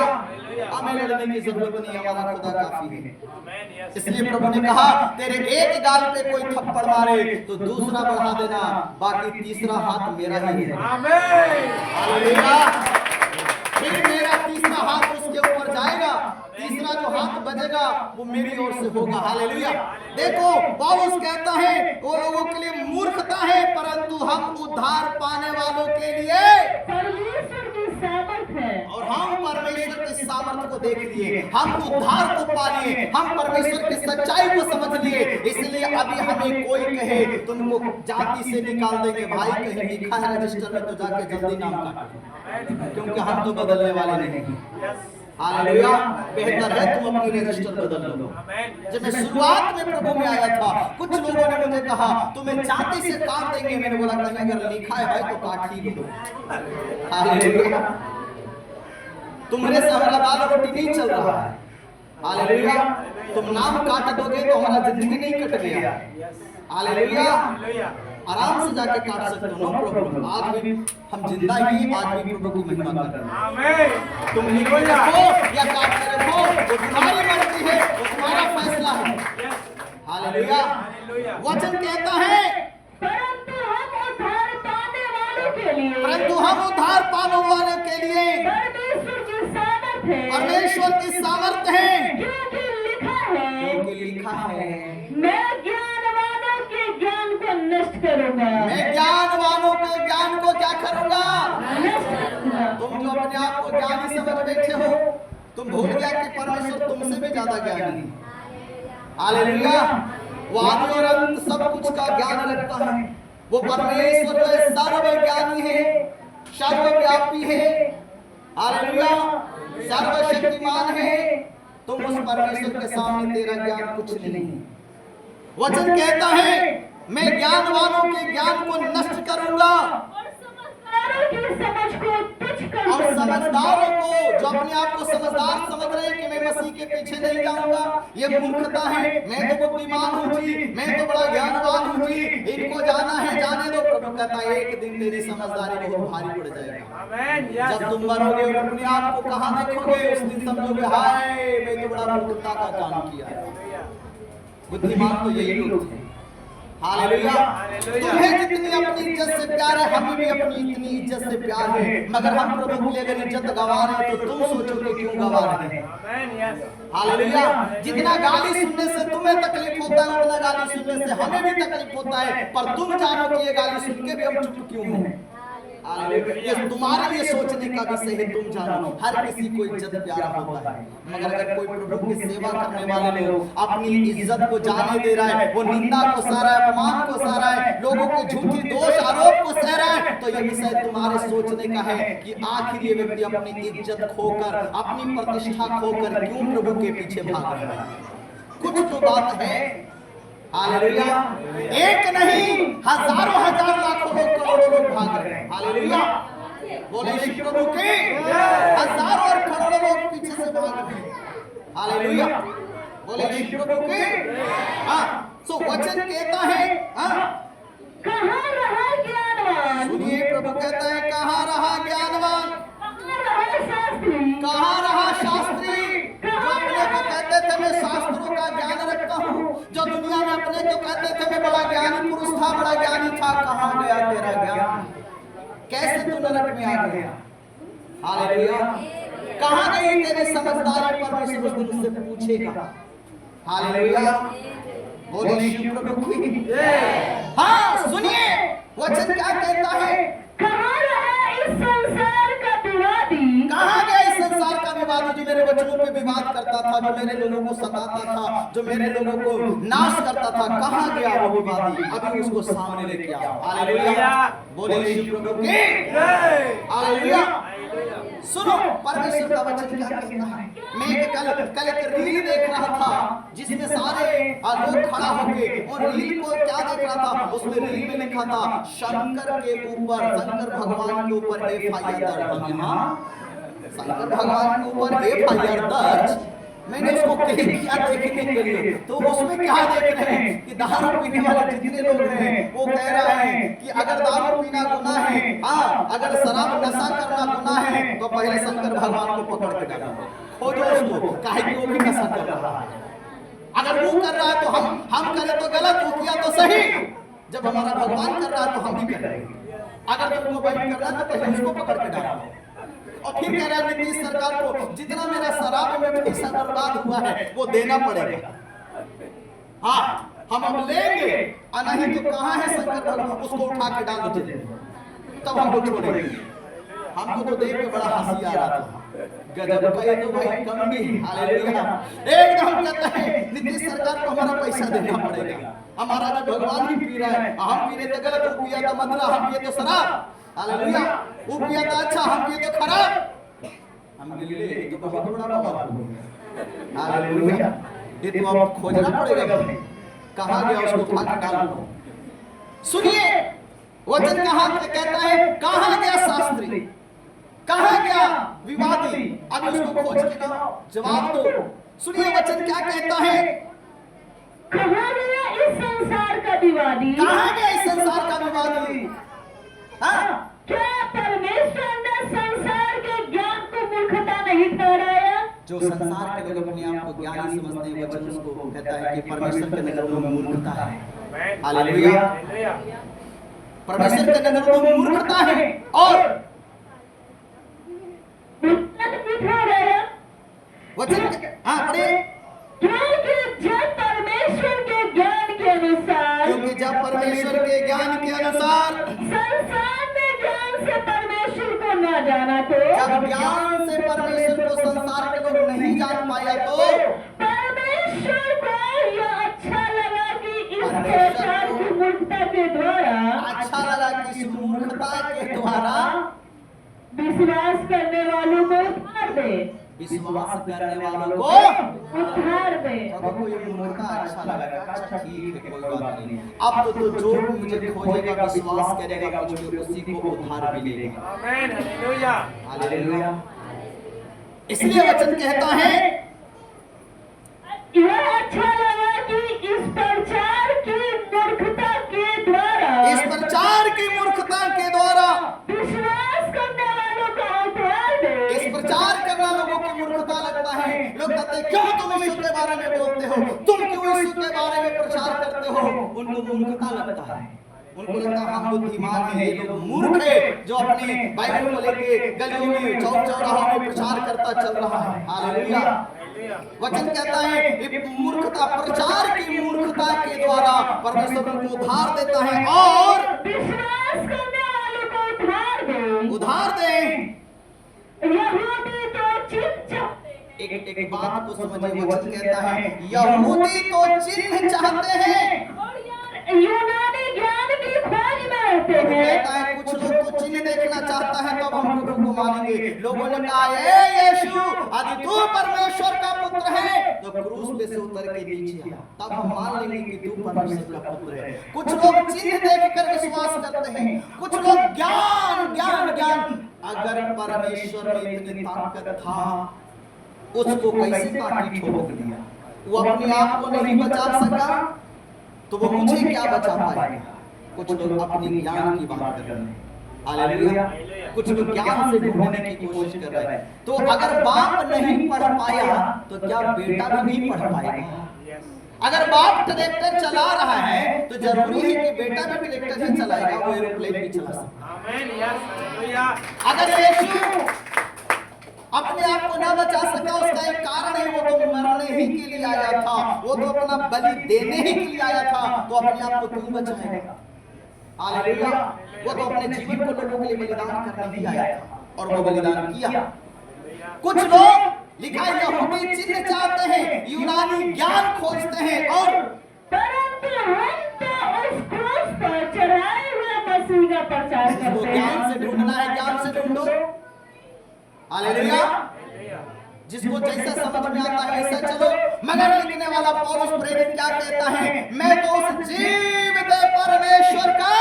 हमें लड़ने की जरूरत नहीं, हमारा खुदा काफी है। आमेन। यस। इसलिए प्रभु ने कहा, तेरे एक गाल पे कोई थप्पड़ मारे तो दूसरा बढ़ा देना, बाकी तीसरा हाथ मेरा ही है। आमेन। हालेलुया। फिर मेरा तीसरा हाथ उसके ऊपर जाएगा, तीसरा जो हाथ बजेगा वो मेरी ओर से होगा। हालेलुया। देखो पौलुस कहता है वो लोगों के लिए मूर्खता है, परंतु हम उद्धार पाने वालों के लिए परमेश्वर की सामर्थ है। और हम परमेश्वर के सामर्थ्य को देख लिए, हम उद्धार को पा लिए, हम परमेश्वर की सच्चाई को समझ लिए। इसलिए अभी हमें कोई कहे तुमको जाति से निकाल देंगे, भाई कहीं लिखा है रजिस्टर में तो जाके जल्दी नाम काटो, क्योंकि हम तो बदलने वाले नहीं हैं। हालेलुया। बेहतर है तुम अपनी रजिस्टर बदल लो। आमेन। जब मैं शुरुआत में प्रभु में आया था, कुछ लोगों ने मुझे कहा तुम्हें जाति से काट देंगे। मैंने बोला कहीं अगर लिखा है भाई तो काट ही दो। हालेलुया। तुम्हारे से हमारा दाल रोटी नहीं चल रहा है। हालेलुया। तुम नाम काट दोगे तो हमारा जिंदगी नहीं कट गया। हालेलुया। हालेलुया। आराम से जाके काट सकते हो, नो प्रॉब्लम। आज भी हम जिंदा ही, आज भी प्रभु की महिमा कर रहे हैं। आमेन। तुम लिख के रखो या काट के रखो, वो तुम्हारी मर्जी है, वो तुम्हारा फैसला है। यस। हालेलुया। हालेलुया। वचन कहता है परंतु हम उद्धार पाने वालों के लिए परंतु हम उद्धार पाने वाले के लिए परमेश्वर की सामर्थ है। परमेश्वर की सामर्थ्य है, क्योंकि लिखा है, क्योंकि लिखा है मैं ज्ञानवानों के ज्ञान को नष्ट करूंगा। मैं ज्ञानवानों के ज्ञान को क्या करूंगा। नष्ट करूंगा। तुम जो अपने आप को ज्ञानी समझ बैठे हो, तुम भूल गया कि परमेश्वर तुमसे भी ज्यादा ज्ञानी है। हालेलुया। वो आदि और अंत सब कुछ का ज्ञान रखता है। वो परमेश्वर जो है सर्वज्ञानी है, सर्वव्यापी है। हालेलुया। सर्वशक्तिमान है। तुम उस परमेश्वर के सामने तेरा ज्ञान कुछ नहीं। वचन कहता है मैं ज्ञानवानों के ज्ञान को नष्ट करूंगा और समझदारों की समझ को तुच्छ कर और दूंगा। समझदारों को, जो अपने आप को समझदार समझ रहे हैं कि मैं मसीह के पीछे नहीं जाऊंगा, ये मूर्खता है। मैं तो बुद्धिमान हूँ जी, मैं तो बड़ा ज्ञानवान हूँ जी, इनको जाना है जाने दो। प्रभु कहता है एक दिन तेरी समझदारी बहुत भारी पड़ जाएगा। आमेन। यस। जब तुम मरोगे और अपने आप को कहाँ देखोगे, उस दिन समझोगे हाय मैं तो बड़ा मूर्खता का काम किया है। बुद्धिमान तो यही लोग हैं। हालेलुया। तुम्हें जितनी अपनी इज्जत से प्यार है, हमें भी अपनी इतनी इज्जत से प्यार है, मगर हम प्रभु के लिए अगर इज्जत गंवा रहे हैं तो तुम सोचोगे क्यों गंवा रहे हैं। आमेन। यस। हालेलुया। जितना गाली सुनने से तुम्हें तकलीफ होता है, उतना गाली सुनने से हमें भी तकलीफ होता है, पर तुम जानो कि ये गाली सुन के भी हम चुप क्यों हैं। हालेलुया। ये तुम्हारे लिए सोचने का विषय है। तुम जानो हर किसी को इज्जत प्यारा होता है, मगर अगर कोई प्रभु की सेवा करने वाले लोग अपनी इज्जत को जाने दे रहा है, वो निंदा को सह रहा है, अपमान को सह रहा है, लोगों के झूठी दोष आरोप को सह रहा है, तो ये विषय तुम्हारे सोचने का है कि आखिर ये व्यक्ति अपनी इज्जत खोकर, अपनी प्रतिष्ठा खोकर क्यों प्रभु के पीछे भाग रहा है। कुछ तो बात है। हालेलुया। एक नहीं, हजारों हजार लाखों लोग, करोड़ों लोग भाग रहे हैं। हालेलुया। बोले यीशु प्रभु के हजारों और करोड़ों लोग पीछे से भाग रहे हैं। हालेलुया। बोले यीशु प्रभु के। हाँ, सो वचन कहता है, हाँ कहाँ रहा ज्ञानवान? सुनिए प्रभु कहता है कहाँ रहा ज्ञानवान, कहाँ रहा शास्त्री? कहाँ रहा शास्त्री। जो अपने को कहते थे मैं शास्त्रों का ज्ञान रखता हूँ, जो दुनिया में अपने को कहते थे मैं बड़ा ज्ञानी पुरुष था, बड़ा ज्ञानी था, कहां गया तेरा ज्ञान? कैसे तू नरक में आ गया? हालेलुया। कहां गई तेरी समझदारी? परमेश्वर उस दिन उससे पूछेगा। हालेलुया। बोले शिव प्रभु की। हाँ सुनिए वचन क्या कहता है? कहाँ रहा इस संसार का विवादी? कहां गया इस संसार का विवादी जो मेरे वचनों पे विवाद करता था, जो मेरे लोगों को सताता था, जो मेरे लोगों को नाश करता था? कहां गया वो विवादी? अभी उसको सामने लेके आओ। हालेलुया। बोले शिव प्रभु की। हालेलुया। सुनो परमेश्वर का वचन क्या कहता है। मैं कल एक रील देख रहा था जिसमें सारे लोग खड़ा होके और रील को क्या देख रहा था, उसमें रील में लिखा था शंकर के ऊपर, शंकर भगवान के ऊपर FIR दर्ज। हम यहाँ शंकर भगवान के ऊपर FIR दर्ज। मैंने उसको क्लिक किया देखने के लिए, तो उसमें क्या देख रहे हैं कि दारू पीने वाले जितने लोग हैं वो कह रहे हैं कि अगर दारू पीना गुनाह है, हाँ अगर शराब नशा करना गुनाह है तो पहले शंकर भगवान को पकड़ के डालो, खोजो उसको, काहे कि वो भी नशा कर रहा है। अगर वो कर रहा है तो हम करें तो गलत, वो किया तो सही। जब हमारा भगवान कर रहा है तो हम भी करेंगे। अगर तुमको बैठ कर रहा है तो पहले उसको पकड़ के डालो। और फिर कह रहा है नीतीश सरकार को जितना मेरा शराब में पैसा बर्बाद हुआ है वो देना पड़ेगा। हाँ हम अब लेंगे, नहीं तो कहाँ है शंकर भगवान, उसको उठा के डाल दो तब हमको छोड़ेंगे। हमको तो देख के बड़ा हंसी आ रहा था, गजब का ये तो भाई कमी। हालेलुया। एकदम कहता है नीतीश सरकार को हमारा पैसा देना पड़ेगा, हमारा जो भगवान भी पी रहा है, हम पी रहे तो गलत, वो पिया तो मतलब, हम पिए तो शराब। हालेलुया। वो पिया तो अच्छा, हम पिए तो खराब। हम ले तो बहुत बड़ा बात हो गया। हालेलुया। ये तो अब खोजना पड़ेगा भाई, कहां गया उसको उठा के डालो। सुनिए वचन कहां कहता है, कहां गया शास्त्री, कहां गया विवादी? अब उसको खोज के लाओ, जवाब दो। सुनिए वचन क्या कहता है, कहाँ गया इस संसार का विवादी? कहां गया इस संसार का विवादी? हाँ क्या परमेश्वर ने संसार के ज्ञान को मूर्खता नहीं ठहराया? जो संसार के लोग अपने आप को ज्ञानी समझते हैं, वचन उसको कहता है कि परमेश्वर के नजरों में मूर्खता है। हालेलुया। परमेश्वर के नजरों में मूर्खता है। और वचन हाँ पढ़े, क्योंकि जब परमेश्वर के ज्ञान के अनुसार, क्योंकि जब परमेश्वर के ज्ञान के अनुसार संसार में ज्ञान से परमेश्वर को न जाना, तो जब ज्ञान से परमेश्वर को संसार के लोग नहीं जान पाया तो परमेश्वर को यह अच्छा लगा कि इस संसार की मूर्खता के द्वारा, अच्छा लगा कि इस मूर्खता के द्वारा विश्वास करने वालों को उद्धार दे, विश्वास करने वालों को उद्धार दे। प्रभु को ये मूर्खता अच्छा लगा। अच्छा ठीक है कोई बात नहीं, अब तो जो मुझे खोजेगा विश्वास करेगा मुझे उसी को उद्धार मिलेगा। आमीन। हालेलुया। हालेलुया। इसलिए वचन कहता है यह अच्छा लगा कि इस प्रचार की मूर्खता के द्वारा, इस प्रचार की मूर्खता के द्वारा विश्वास करने वालों का उद्धार दे। इस प्रचार करना लोगों की मूर्खता लगता है। लोग कहते हैं क्यों तुम यीशु के बारे में बोलते हो, तुम क्यों यीशु के बारे में प्रचार करते हो? उनको मूर्खता लगता है, उनको लगता है हम बुद्धिमान हैं, ये लोग मूर्ख है जो अपने बाइबल को लेके गलियों में चौक चौराहों में प्रचार करता चल रहा है। हालेलुया। वचन कहता है ये मूर्खता, प्रचार की मूर्खता के द्वारा परमेश्वर उनको उद्धार देता है और विश्वास करने वालों को उद्धार दे। उद्धार दे। यहूदी तो चिन्ह चाहते हैं। एक बात को समझिए, वचन कहता है यहूदी तो चिन्ह चाहते हैं और यूनानी ज्ञान की खोज में रहते हैं। कहता है कुछ लोग तो चिन्ह देखना चाहता है तब हम प्रभु को मानेंगे। लोगों ने कहा ए यीशु यदि तू परमेश्वर का पुत्र है तो क्रूस पे से उतर के नीचे आ, तब हम मान लेंगे कि तू परमेश्वर का पुत्र है। कुछ लोग चिन्ह देखकर विश्वास करते हैं, कुछ लोग ज्ञान ज्ञान ज्ञान। अगर परमेश्वर में इतनी ताकत था उसको कैसे काटी ठोक दिया? वो अपने आप को नहीं बचा सका तो वो मुझे क्या बचा पाएगा? कुछ लोग अपने ज्ञान की बात कर रहे हैं। हालेलुया। कुछ लोग ज्ञान से ढूंढने की कोशिश कर रहे हैं। तो अगर बाप नहीं पढ़ पाया तो क्या बेटा भी नहीं पढ़ पाएगा? अगर बाप ट्रैक्टर चला रहा है तो जरूरी है कि बेटा भी ट्रैक्टर ही चलाएगा, वो एरोप्लेन भी चला सकता है। Amen. Yes. Hallelujah. अगर यीशु अपने आप को ना बचा सका, उसका एक कारण है, वो तो मरने ही के लिए आया था, वो तो अपना बलि देने ही के लिए आया था, तो अपने आप को क्यों बचाएगा? हालेलुया। वो तो अपने जीवन को लोगों के लिए बलिदान करने ही आया था और वो बलिदान किया। कुछ लोग लिखा है यहूदी चिन्ह चाहते हैं, यूनानी ज्ञान खोजते हैं, और परंतु हम तो उस क्रूस पर चढ़ाए हुए मसीह का प्रचार जिसको करते ज्ञान हैं। से ढूंढना है, ज्ञान से ढूंढो। हालेलुया। जिसको जैसा समझ में आता है ऐसा चलो। मगर लिखने वाला पौलुस प्रेरित क्या कहता है? मैं तो उस जीवित परमेश्वर का,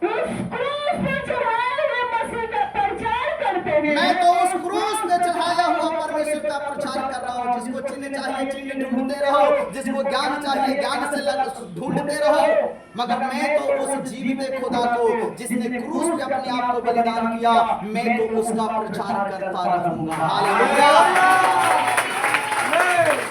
उस क्रूस पर चढ़ाए हुए मसीह का प्रचार करते हैं। मैं तो उस क्रूस पे चढ़ाया हुआ परमेश्वर का प्रचार कर रहा हूँ। जिसको चिन्ह चाहिए चिन्ह ढूंढते रहो, जिसको ज्ञान चाहिए ज्ञान से ढूंढते रहो, मगर मैं तो उस जीवित खुदा को, जिसने क्रूस पे अपने आप को बलिदान किया, मैं तो उसका प्रचार करता रहूंगा। हालेलुया।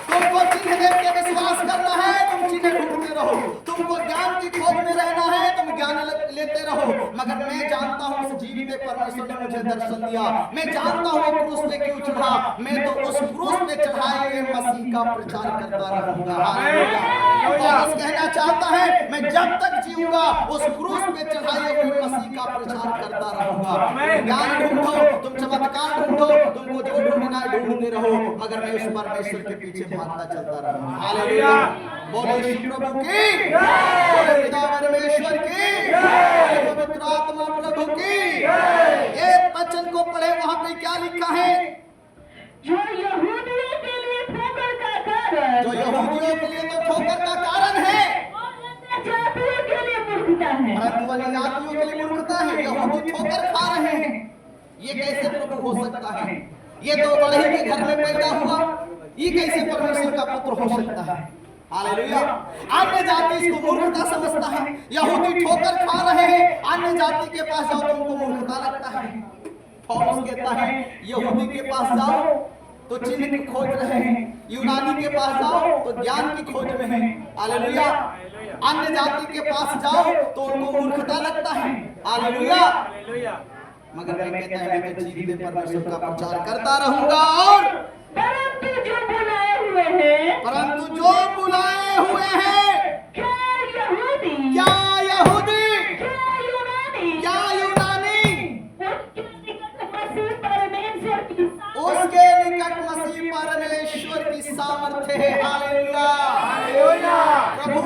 तुमको चिन्ह देख के विश्वास करना है, तुम चिन्ह ढूंढते रहो। तुमको ज्ञान की खोज में रहना है, तुम ज्ञान लेते रहो। मगर मैं जानता हूँ उस जीवित परमेश्वर ने मुझे दर्शन दिया, मैं जानता हूँ क्रूस पे क्यों चढ़ा, मैं तो उस क्रूस पे चढ़ाए हुए मसीह का प्रचार करता रहूंगा। हालेलुया। पौलुस कहना चाहता है, मैं जब तक जीऊंगा उस क्रूस पे चढ़ाए हुए मसीह का प्रचार करता रहूंगा। ज्ञान ढूंढो, तुम चमत्कार ढूंढो, तुमको जो ढूंढना है ढूंढते रहो, मगर मैं उस परमेश्वर के पीछे भागता चलता रहूंगा। हालेलुया। बोलो यीशु प्रभु की जय, पिता परमेश्वर की जय, पवित्र आत्मा प्रभु की जय। एक वचन को पढ़े, वहां पे क्या लिखा है? जो यहूदियों के लिए ठोकर का कारण, जो यहूदियों के लिए तो ठोकर का कारण है, और अन्य जातियों के लिए मूर्खता है। परंतु अन्य जातियों के लिए मूर्खता है। यहूदी ठोकर खा रहे हैं, ये कैसे प्रभु हो सकता है? ये तो बढ़ई के घर में पैदा हुआ, ये कैसे परमेश्वर का पुत्र हो सकता है? हालेलुया। अन्य जाति इसको मूर्खता समझता है। यहूदी ठोकर खा रहे हैं, अन्य जाति के पास जाओ तो उनको मूर्खता लगता है। पौलुस कहता है, यहूदी के पास जाओ तो चिन्ह की खोज रहे हैं, यूनानी के पास जाओ तो ज्ञान की खोज में है। हालेलुया। अन्य जाति के पास जाओ तो उनको मूर्खता लगता है। हालेलुया। मगर मैं कहता है, मैं तो जीवित परमेश्वर का प्रचार करता रहूंगा। और परंतु जो बुलाए हुए हैं, परंतु जो बुलाए हुए हैं, क्या यहूदी, क्या यहूदी, क्या यूनानी, क्या यूनानी, उसके निकट मसीह परमेश्वर की उसके निकट मसीह परमेश्वर की सामर्थ्य है। हालेलुया। प्रभु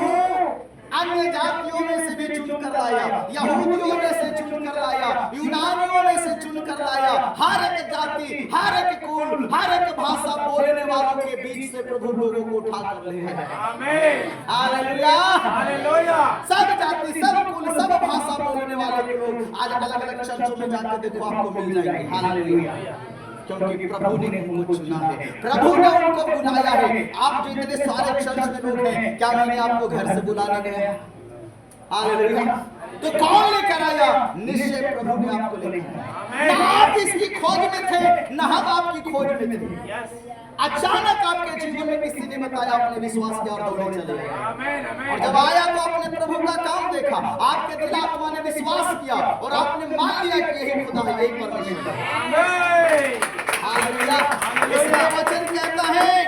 अन्य जातियों में से भी चुन कर लाया, यहूदियों में से चुन कर लाया, यूनानियों में से चुन कर लाया। हर एक जाति, हर एक कुल, हर एक भाषा बोलने वालों के बीच से प्रभु लोगों को उठा कर ले आया। आमीन। हालेलुया। हालेलुया। सब जाति, सब कुल, सब भाषा बोलने वाले लोग आज अलग अलग चर्चों में जाकर देखो, आपको मिल जाएंगे। हालेलुया। क्योंकि प्रभु ने उनको चुना है, प्रभु ने उनको बुलाया है। आप जो इतने सारे चर्च में लोग हैं, क्या मैंने आपको घर से बुलाने गया? हालेलुया। तो कौन लेकर आया? निश्चय प्रभु ने आपको लेकर आया। ना आप इसकी खोज में थे, ना हम आपकी खोज में थे। यस। अचानक आपके जीवन में किसी ने बताया, अपने विश्वास के और दौड़े चले गए। आमीन। और आमीन। जब आया तो अपने प्रभु का काम देखा, आपके दिल आत्मा ने विश्वास किया और आपने मान लिया कि यही खुदा है, यही परमेश्वर है। आमीन। हालेलुया। इसका वचन कहता है,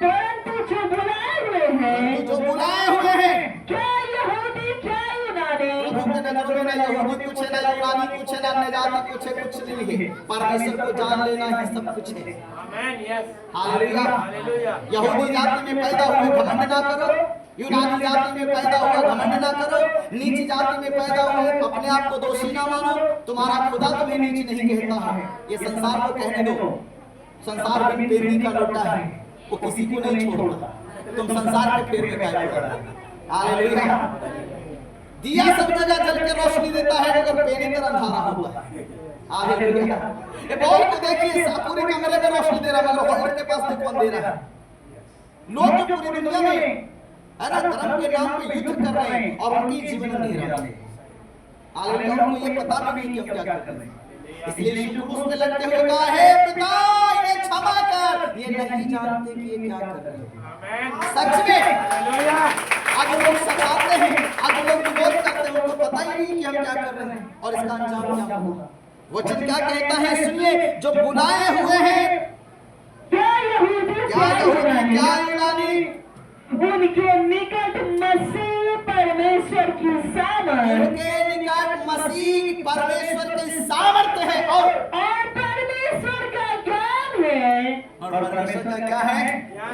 परंतु जो बुलाए हुए हैं, जो बुलाए हुए हैं, क्या यहूदी, क्या यूनानी, प्रभु के नजरों में ना यहूदी कुछ है, ना यूनानी कुछ है, ना अन्य जाति कुछ है, कुछ नहीं है। परमेश्वर को जान लेना ही सब कुछ है। आमीन। यस। हालेलुया। हालेलुया। यहूदी जाति में पैदा हुए घमंड ना करो, यूनानी जाति में पैदा हुए घमंड ना करो, नीची जाति में पैदा हुए अपने आप को दोषी ना मानो। तुम्हारा खुदा तुम्हें नीच नहीं कहता है। ये संसार को कहने दो, संसार भी पेड़ी का लोटा है, वो किसी को नहीं छोड़ता। तुम संसार के पेड़ में क्या करोगे? हालेलुया। दिया सब जगह जल के रोशनी देता है, मगर पेड़ी तरह अंधारा होता है। हालेलुया। ये बोल के देखिए, पूरे कमरे में रोशनी दे रहा, मगर हॉल के पास देखो अंधेरा है। लोग जो पूरी दुनिया में धर्म के नाम पे युद्ध कर रहे हैं और उनकी जीवन अंधेरा है। हालेलुया। उनको ये पता भी नहीं कि हम क्या कर रहे हैं। इसलिए यीशु क्रूस पे लटके हुए कहा, हे पिता इन्हें क्षमा कर, ये नहीं जानते कि ये क्या कर रहे हैं। आमीन। सच में हालेलुया। आज लोग सताते हैं, इसका अंजाम क्या होगा। वचन क्या कहता है सुनिए, जो बुलाए हुए हैं, क्या यहूदी क्या यहूदी क्या यूनानी, उनके निकट मसीह परमेश्वर की सामर्थ उनके निकट मसीह परमेश्वर की सामर्थ्य है और परमेश्वर का ज्ञान है। और परमेश्वर का क्या है,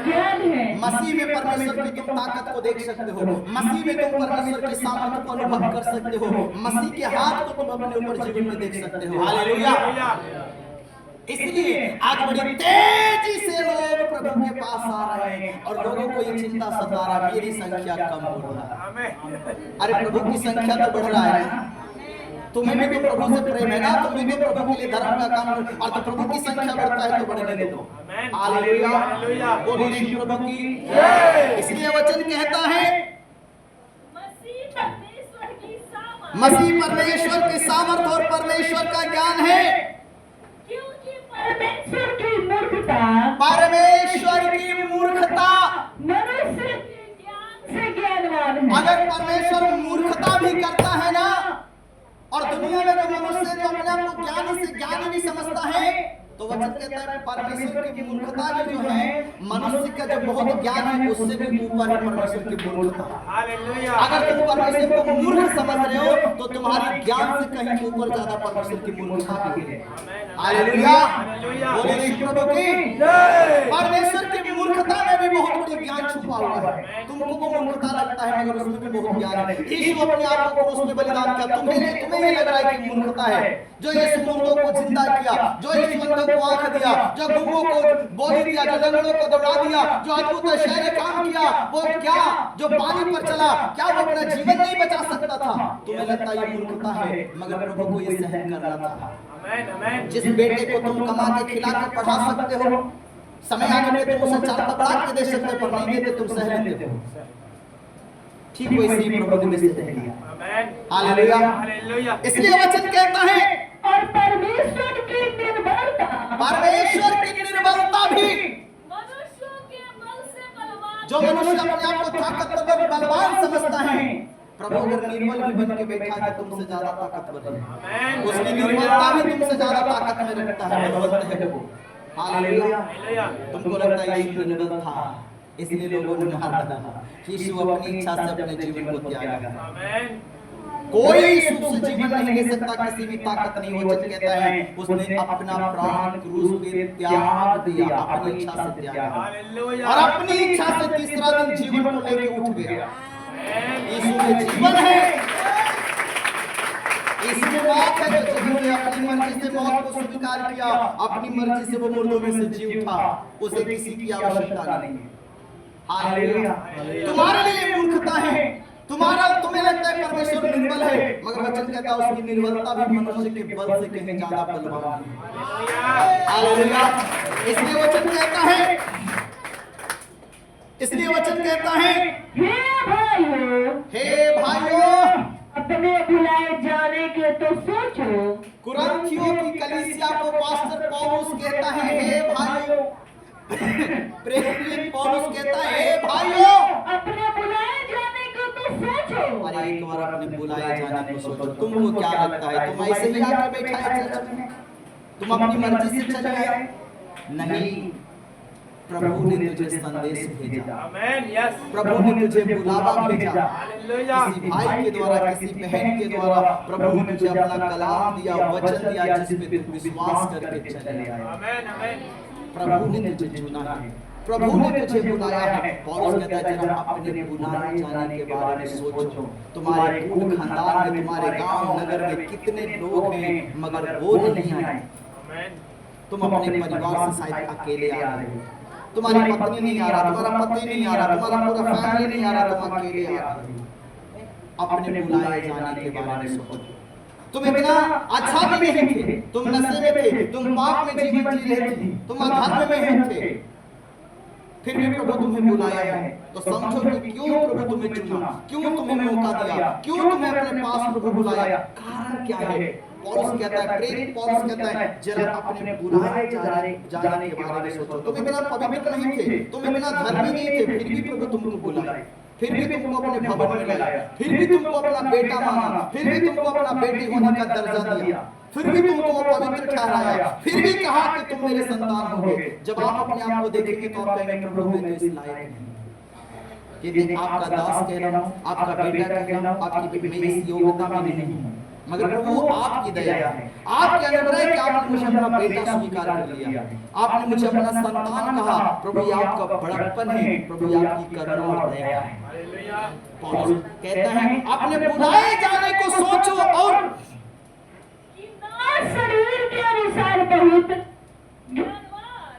ज्ञान है। मसीह में परमेश्वर की तुम ताकत को देख सकते हो, मसीह में तुम परमेश्वर की सामर्थ्य को अनुभव कर सकते हो, मसीह के हाथ को तुम अपने ऊपर जीवन में देख सकते हो। हालेलुया। इसलिए आज बड़ी तेजी से लोग प्रभु के पास आ रहे हैं और लोगों को ये चिंता सता रहा, मेरी संख्या कम हो रहा है। अरे प्रभु की संख्या तो बढ़ रहा है ना, तुम्हें भी तो प्रभु से प्रेम है ना, तुम भी तो प्रभु के लिए धर्म का काम करो, और तो प्रभु की संख्या बढ़ता है तो बढ़ने दो। हालेलुया, बोलिए श्री प्रभु की जय। इसलिए वचन कहता है मसीह परमेश्वर की सामर्थ, मसीह परमेश्वर की सामर्थ और परमेश्वर का ज्ञान है, क्योंकि परमेश्वर की मूर्खता परमेश्वर की मूर्खता। मनुष्य के ज्ञान से ज्ञानवान है। अगर परमेश्वर मूर्खता भी करता है ना, और दुनिया में जो मनुष्य जो अपने आप को ज्ञानी से ज्ञानी भी समझता है, तो वचन कहता है परमेश्वर की मूर्खता जो है, मनुष्य का जो बहुत ज्ञान है उससे भी ऊपर है परमेश्वर की मूर्खता। अगर तुम परमेश्वर को मूर्ख समझ रहे हो तो तुम्हारी ज्ञान से कहीं ऊपर ज्यादा परमेश्वर की मूर्खता भी है। हालेलुया, बोलिए श्री प्रभु की जय। परमेश्वर की मूर्खता में भी बहुत बड़ी ज्ञान छुपा हुआ है। तुमको वो मूर्खता लगता है मगर उसमें भी बहुत ज्ञान है। यीशु अपने आप को क्रूस में बलिदान किया, तुम्हें ये लग रहा है कि मूर्खता है। जो यीशु मुर्दों को जिंदा किया, जो यीशु अंधों को आंख दिया, जो गूंगों को बोली दिया, जो लंगड़ों को दौड़ा दिया, जो अद्भुत शहर काम किया, वो क्या जो पानी पर चला, क्या वो अपना जीवन नहीं बचा सकता था। तुम्हें लगता है ये मूर्खता है, मगर प्रभु को ये सहन करना था। जिस बेटे को तुम कमा के खिला के पढ़ा सकते हो, समय आने पे तुम उसे चार तबड़ा के दे सकते हो, पर नहीं देते तुम सह लेते हो। ठीक वैसे ही प्रभु ने भी सह लिया। हालेलुया। इसलिए वचन कहता है और परमेश्वर की निर्बलता, परमेश्वर की निर्बलता भी, मनुष्यों के बल से बलवान, जो मनुष्य अपने आप को ताकतवर बलवान समझता है, प्रभु अगर निर्बल भी बन के बैठा है तुमसे ज्यादा ताकतवर है। उसकी निर्बलता भी तुमसे ज्यादा ताकत में रखता है, बलवंत है वो। हालेलुया। तुमको लगता है यीशु निर्बल था इसलिए लोगों ने मार डाला, यीशु अपनी इच्छा से अपने जीवन को त्यागा। कोई यीशु से जीवन नहीं ले सकता, किसी भी ताकत नहीं। वचन कहता है उसने अपना प्राण क्रूस पे त्याग दिया, अपनी इच्छा से त्यागा, और अपनी इच्छा से तीसरा दिन जीवन को लेके उठ गया। यीशु में जीवन है, यीशु में मौत है, जो जिसने अपनी मर्जी से मौत को स्वीकार किया, अपनी मर्जी से वो मुर्दों में से जी उठा, उसे किसी की आवश्यकता नहीं है। हालेलुया। तुम्हारे लिए मूर्खता है, तुम्हें लगता है परमेश्वर निर्बल है, मगर वचन कहता है उसकी निर्बलता भी मनुष्य के बल से कहीं ज्यादा बलवान है। हालेलुया। इसलिए वचन कहता है हे भाइयों, अपने बुलाए जाने के तो सोचो। कुरिन्थियों की कलीसिया को पास्टर पौलुस कहता है हे भाइयों, प्रेरित पौलुस कहता है हे भाइयों, अपने बुलाए जाने को तो सोचो। अरे एक बार अपने बुलाए जाने को सोचो। तुमको क्या लगता है तुम ऐसे ही आके बैठा है चर्च में, तुम अपनी मर्जी से चले आए? नहीं, प्रभु ने तुझे संदेश भेजा, प्रभु ने तुझे बुलावा भेजा, किसी भाई के द्वारा, किसी बहन के द्वारा प्रभु ने तुझे अपना कलाम दिया, वचन दिया, जिस पे तुम विश्वास करके चले आए। प्रभु ने तुझे चुना है, प्रभु ने तुझे बुलाया है। पौलुस कहता है जरा अपने बुलाए जाने के बारे में सोचो। तुम्हारे कुल खानदान में, तुम्हारे गांव नगर में कितने लोग हैं मगर वो नहीं आए। तुम अपने परिवार से शायद अकेले आ रहे हो, तुम्हारी पत्नी नहीं आ रहा, तुम्हारा पति नहीं आ रहा, तुम्हारा पूरा फैमिली नहीं आ रहा, तुम अकेले आ रहे हो। अपने बुलाए जाने के बारे में सोचो। तुम इतना अच्छा भी नहीं थे, तुम नशे में थे, तुम पाप में जीवन जी रहे थे, तुम अधर्म में थे, फिर भी प्रभु तुम्हें बुलाया है। तो समझो कि क्यों प्रभु तुम्हें चुना, क्यों तुम्हें मौका दिया, क्यों तुम्हें अपने पास प्रभु बुलाया, कारण क्या है। पौलुस कहता है, प्रेरित पौलुस कहता है जरा अपने बुलाए जाने के बारे में सोचो। तुम इतना पवित्र नहीं थे, तुम इतना धर्मी नहीं थे, फिर भी प्रभु तुमको बुलाए। फिर भी तुमको अपने भवन में लाया, फिर भी तुमको अपना बेटा माना, फिर भी तुमको अपना बेटी होने का दर्जा दिया, फिर भी तुमको पवित्र ठहराया, फिर भी कहा कि तुम मेरे संतान होगे। जब आप अपने आप को देखेंगे तो आप कहेंगे प्रभु मैं तो इस लायक नहीं कि आपका दास कह रहा हूँ, आपका बेटा कह रहा हूँ, आपकी मैं इस योग्यता में नहीं हूँ, मगर प्रभु आपकी दया है, आपके अनुग्रह कि आपने मुझे अपना बेटा स्वीकार कर लिया, आपने मुझे अपना संतान कहा। प्रभु ये आपका बड़प्पन है, प्रभु ये आपकी करुणा और दया है। पौलुस कहता है अपने बुलाए जाने को सोचो और शरीर के अनुसार बहुत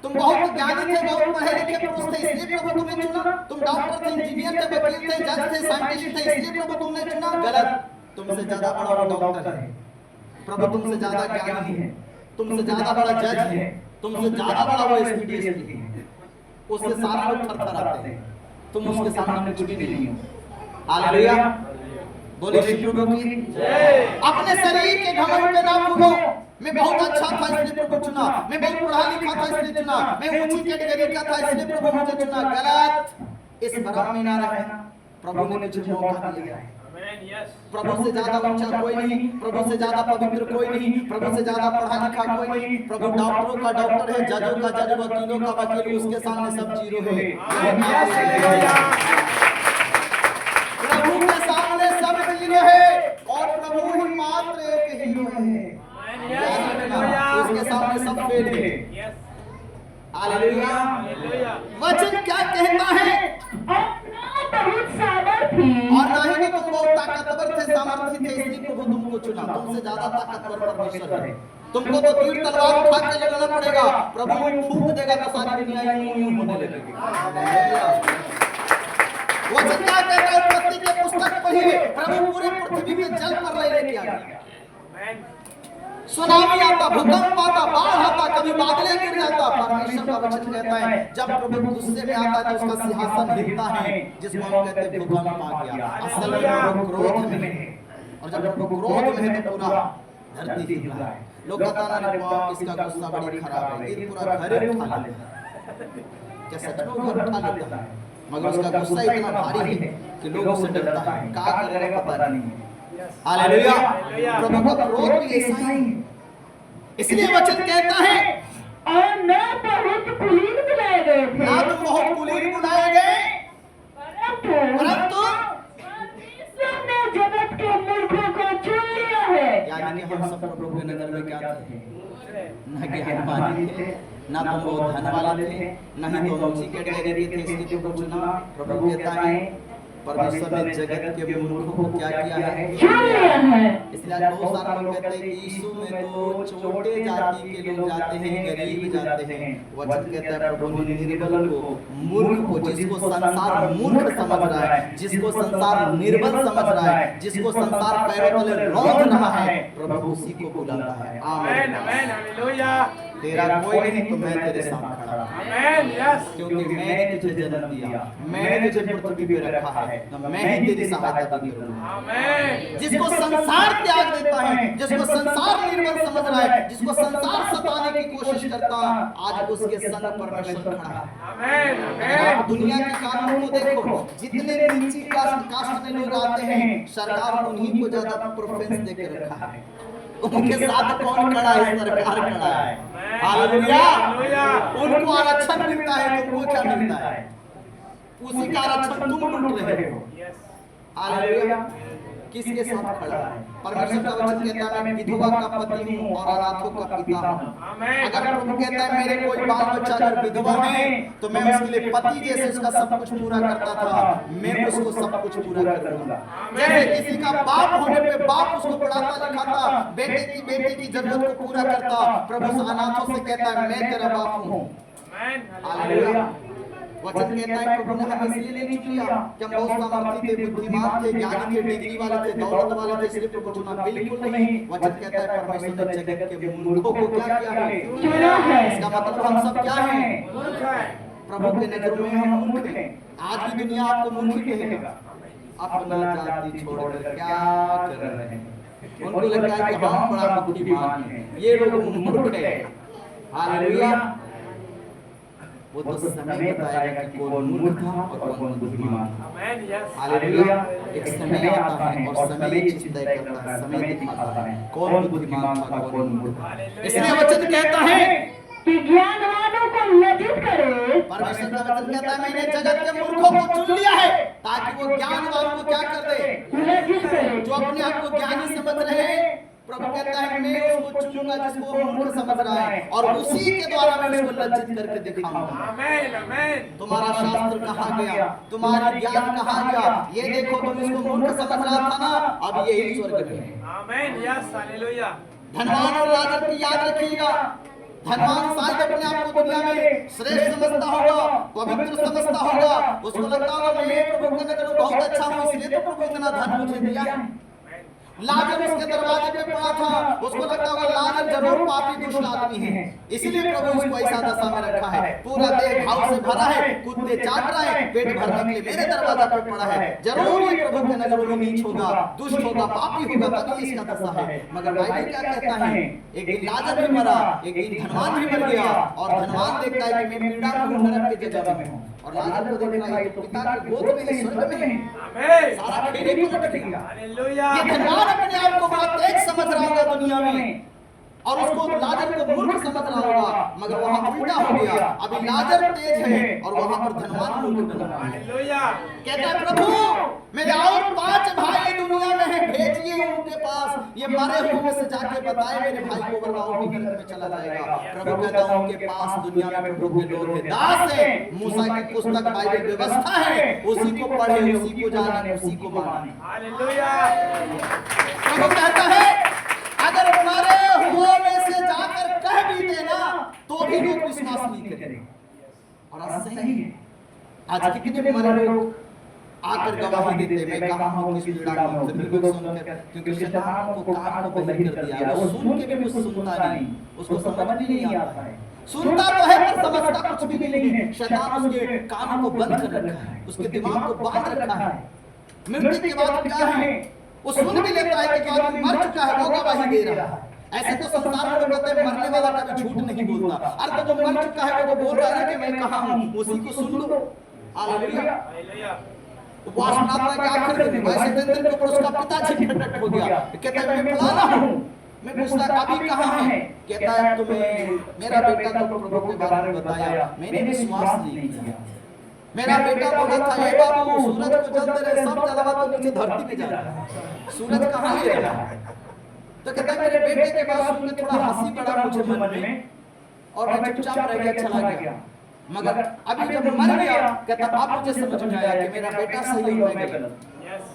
तुम बहुत ज्ञानी थे, बहुत पढ़े लिखे पुरुष थे, इसलिए प्रभु तुम्हें चुना। तुम डॉक्टर थे, इंजीनियर थे, वकील थे, जज थे, साइंटिस्ट थे, इसलिए प्रभु तुमने चुना। गलत, तुमसे ज्यादा बड़ा वो डॉक्टर है, प्रभु तुमसे ज्यादा ज्ञानी है, तुमसे ज्यादा बड़ा जज है, तुमसे ज्यादा बड़ा वो एसपीडीएसपी है, उससे सारा लोग थरथराते हैं, तुम उसके सामने कुछ भी नहीं हो। हालेलुया, बोले श्री प्रभु की जय। अपने शरीर के घमंड पे ना फूलो, मैं बहुत अच्छा था इसलिए प्रभु चुना, मैं बहुत पढ़ा लिखा था इसलिए चुना, मैं ऊंची कैटेगरी का था इसलिए प्रभु मुझे चुना। गलत, इस भ्रम में ना रहना। प्रभु ने मुझे मौका दिया है, प्रभु से ज्यादा ऊंचा कोई नहीं, प्रभु से ज्यादा पवित्र कोई नहीं, प्रभु से ज्यादा पढ़ा लिखा कोई नहीं। प्रभु डॉक्टरों का डॉक्टर है, जजों का जज, वकीलों का वकील, उसके सामने सब जीरो है। प्रभु के सामने सब जीरो है और प्रभु ही मात्र एक हीरो है, उसके सामने सब फेल है। हालेलुया। वचन क्या कहता है? बहुत सामर्थी और ना ही तुम बहुत ताकतवर थे, सामर्थी थे, इसलिए प्रभु तुमको चुना। तुमसे ज्यादा ताकतवर परमेश्वर है। तुमको तो तीर तलवार उठा के लगाना पड़ेगा, प्रभु फूंक देगा तो सारी दुनिया यूं होने लगेगी। वचन क्या कहता है? उत्पत्ति की पुस्तक पढ़िए, प्रभु पूरी पृथ्वी पे जल पर लेके आ गया। सुनामी आता, भूकंप आता, बाढ़ आता, कभी बादलें गिर जाता। परमेश्वर का वचन कहता है जब प्रभु गुस्से में आता है तो उसका सिंहासन हिलता है, जिसको हम कहते हैं भूकंप आ गया। असल में प्रभु क्रोध में है, और जब प्रभु क्रोध में है तो पूरा धरती हिलता है। लोग कहता है बाप इसका गुस्सा बड़ी खराब है, ये पूरा घर उठा लेता है। क्या सच में घर उठा लेता है? मगर उसका गुस्सा इतना भारी है कि लोग उससे डरता है, क्या करेगा पता नहीं। हालेलुया। प्रभु का क्रोध भी ऐसा ही है, इसलिए वचन कहता है और न बहुत कुलीन बुलाए गए थे, ना तुम बहुत कुलीन बुलाए गए, परंतु परमेश्वर ने जगत के मूर्खों को चुन लिया है। यानी कि हम सब प्रभु की नजर में क्या थे? न ज्ञानवान थे, ना तो बहुत धन वाले थे, न ही तो ऊंची कैटेगरी के थे, इसलिए प्रभु चुना। प्रभु कहता है परमेश्वर ने जगत के मूर्खों को क्या किया है? चुन लिया है। इसलिए बहुत सारे लोग कहते हैं यीशु में तो छोटे जाति के लोग जाते हैं, गरीब जाते हैं। वचन कहता है प्रभु ने निर्बल को, मूर्ख को, जिसको संसार मूर्ख समझ रहा है, जिसको संसार निर्बल समझ रहा है, जिसको संसार पैरों तले रौंद रहा है, प्रभु उसी को बुलाता है। आमीन, आमीन, हालेलुया। तेरा कोई नहीं तो मैं तेरे साथ खड़ा हूं। आमीन, यस। क्योंकि मैंने तुझे जन्म दिया, मैंने तुझे पृथ्वी पे रखा है, तो मैं ही तेरी सहायता करूंगा। आमीन। जिसको संसार त्याग देता है, जिसको संसार निर्बल समझ रहा है, जिसको संसार सताने की कोशिश करता, आज उसके संग परमेश्वर खड़ा है। आमीन, आमीन। दुनिया के कानून को देखो, जितने नीची कास्ट में लोग आते हैं, सरकार उन्हीं को ज्यादा प्रेफरेंस देके रखा है। उनके साथ कौन खड़ा है? सरकार खड़ा है। हालेलुया। उनको आरक्षण मिलता है, तुमको क्या मिलता है? उसी का आरक्षण तुम लूट रहे हो। हालेलुया। किसके साथ खड़ा है? परमेश्वर का वचन कहता है मैं विधवा का पति हूं और अनाथों का पिता हूं। अगर प्रभु कहता है मेरे कोई बाल बच्चा अगर विधवा है तो मैं उसके लिए पति जैसे उसका सब कुछ पूरा करता था, मैं उसको सब कुछ पूरा करूंगा। जैसे किसी का बाप होने पे बाप उसको पढ़ाता लिखाता, बेटे की जरूरत को पूरा करता, प्रभु अनाथों से कहता है मैं तेरा बाप हूं। हालेलुया। वचन कहता है प्रभु ने हमें इसलिए नहीं चुना कि हम बहुत सामर्थी थे, बुद्धिमान थे, ज्ञानी थे, डिग्री वाले थे, दौलत वाले थे, इसलिए प्रभु चुना। बिल्कुल नहीं। वचन कहता है परमेश्वर ने जगत के मूर्खों को क्या किया है? चुना है। इसका मतलब हम सब क्या हैं? मूर्ख हैं। प्रभु के नजर में हम मूर्ख हैं। आज की दुनिया आपको मूर्ख कहेगा। अपना जाति छोड़कर क्या कर रहे हैं? उनको लगता है कि हम बड़ा बुद्धिमान हैं, ये लोग मूर्ख हैं। हालेलुया। वो तो समय बताएगा कि कौन मूर्ख था और कौन बुद्धिमान था। Amen. Yes. हालेलुया। एक समय आता है और समय चीज तय करता है, समय दिखाता है कौन बुद्धिमान था कौन मूर्ख था। इसलिए वचन कहता है कि ज्ञानवानों को लज्जित करे। परमेश्वर का वचन कहता है मैंने जगत के मूर्खों को चुन लिया है ताकि वो ज्ञानवान को क्या कर दे, लज्जित करे। जो अपने आप को ज्ञानी समझ रहे हैं, प्रभु कहता है मैं उसको चुनूंगा जिसको वो मूर्ख समझ रहा है और उसी के द्वारा मैं उसको लज्जित करके दिखाऊंगा। Amen. Amen. तुम्हारा शास्त्र कहाँ गया, तुम्हारा ज्ञान कहाँ गया, ये देखो तुम इसको मूर्ख समझ रहा था ना, अब यही स्वर्ग में है। Amen. Yes. Hallelujah. धनवान और लाजर की याद रखिएगा। धनवान शायद अपने आप को दुनिया में श्रेष्ठ समझता होगा, पवित्र समझता होगा, उसको लगता होगा मैं प्रभु के नजर में बहुत अच्छा हूँ इसलिए तो प्रभु इतना धन मुझे दिया है। लाजर उसके दरवाजे पे पड़ा था, उसको लगता होगा लाजर जरूर पापी दुष्ट आदमी है, इसलिए प्रभु उसको ऐसा दशा में रखा है, पूरा देह घाव से भरा है, कुत्ते चाट रहे हैं, पेट भरने के लिए मेरे दरवाजा पे पड़ा है, जरूर ये प्रभु के नजरों में नीच होगा, दुष्ट होगा, पापी होगा, तभी इसका दशा है। मगर बाइबल क्या कहता है, एक दिन लाजर भी मरा, एक दिन धनवान भी मर गया और धनवान देखता है कि मैं पीड़ा में हूं, नरक के जगह में हूं, और लाजर को देख रहा है तो पिता के गोद में है, स्वर्ग में है, Amen. सारा खेल एक उलट गया। Hallelujah. ये धनवान अपने आप को बड़ा तेज समझ रहा होगा दुनिया में और उसको लाजर को मूर्ख समझ रहा होगा, मगर वहां उल्टा हो गया। अभी लाजर तेज है और वहां पर धनवान मूर्ख बना है। Hallelujah. कहता है प्रभु मेरे और 5 भाई दुनिया में हैं, भेजिए उनके पास, ये मरे हुए में से जाके बताए मेरे भाई को, वरना वो भी नरक में चला जाएगा। प्रभु कहता है उनके पास दुनिया में प्रभु के लोग हैं, दास है, मूसा की पुस्तक बाइबल व्यवस्था है, उसी को पढ़े, उसी को जाने, उसी को माने। Hallelujah. प्रभु कहता है अगर मरे हुए में से जाकर कह भी देना तो भी लोग विश्वास नहीं करेंगे। और आज सही है, आज कितने मरे लोग आकर गवाही देते, मैं कहा हूं किस पीड़ा में हूं, फिर भी लोग सुनकर, क्योंकि शैतान को कान को बंद कर दिया, वो सुन के भी कुछ सुनता नहीं, उसको समझ भी नहीं आता है, सुनता तो है पर समझता कुछ भी नहीं है। शैतान उसके कान को बंद कर रखा है, उसके दिमाग को बांध रखा है। मृत्यु के बाद क्या है, वो सुन भी लेता है कि आदमी मर चुका है, वो गवाही दे रहा है। ऐसे तो संसार में लोग कहते हैं मरने वाला कभी झूठ नहीं बोलता, अरे तो जो मर चुका है वो तो बोल रहा है कि मैं कहा हूं, उसी को सुन लो। हालेलुया। Hallelujah. उपवास प्रार्थना के आखिर में वैसे दिन के ऊपर उसका पिताजी प्रकट हो गया, कहता है मैं फलाना हूं, मैं पूछता अभी कहां है, कहता है तुम्हें मेरा बेटा तो प्रभु के बारे में बताया, मैंने विश्वास नहीं किया। मेरा बेटा बोला था हे बाबू सूरज को जलते रहे, सब जलवा तो नीचे धरती पे जा रहा है, सूरज कहां ले रहा है। तो कहता है मेरे बेटे के बाद सुन के थोड़ा हंसी पड़ा मुझे मन में और मैं चुपचाप रह गया, चला गया। मगर अभी जब मर गया कहता अब मुझे समझ में आया कि मेरा बेटा सही और मैं गलत। Yes.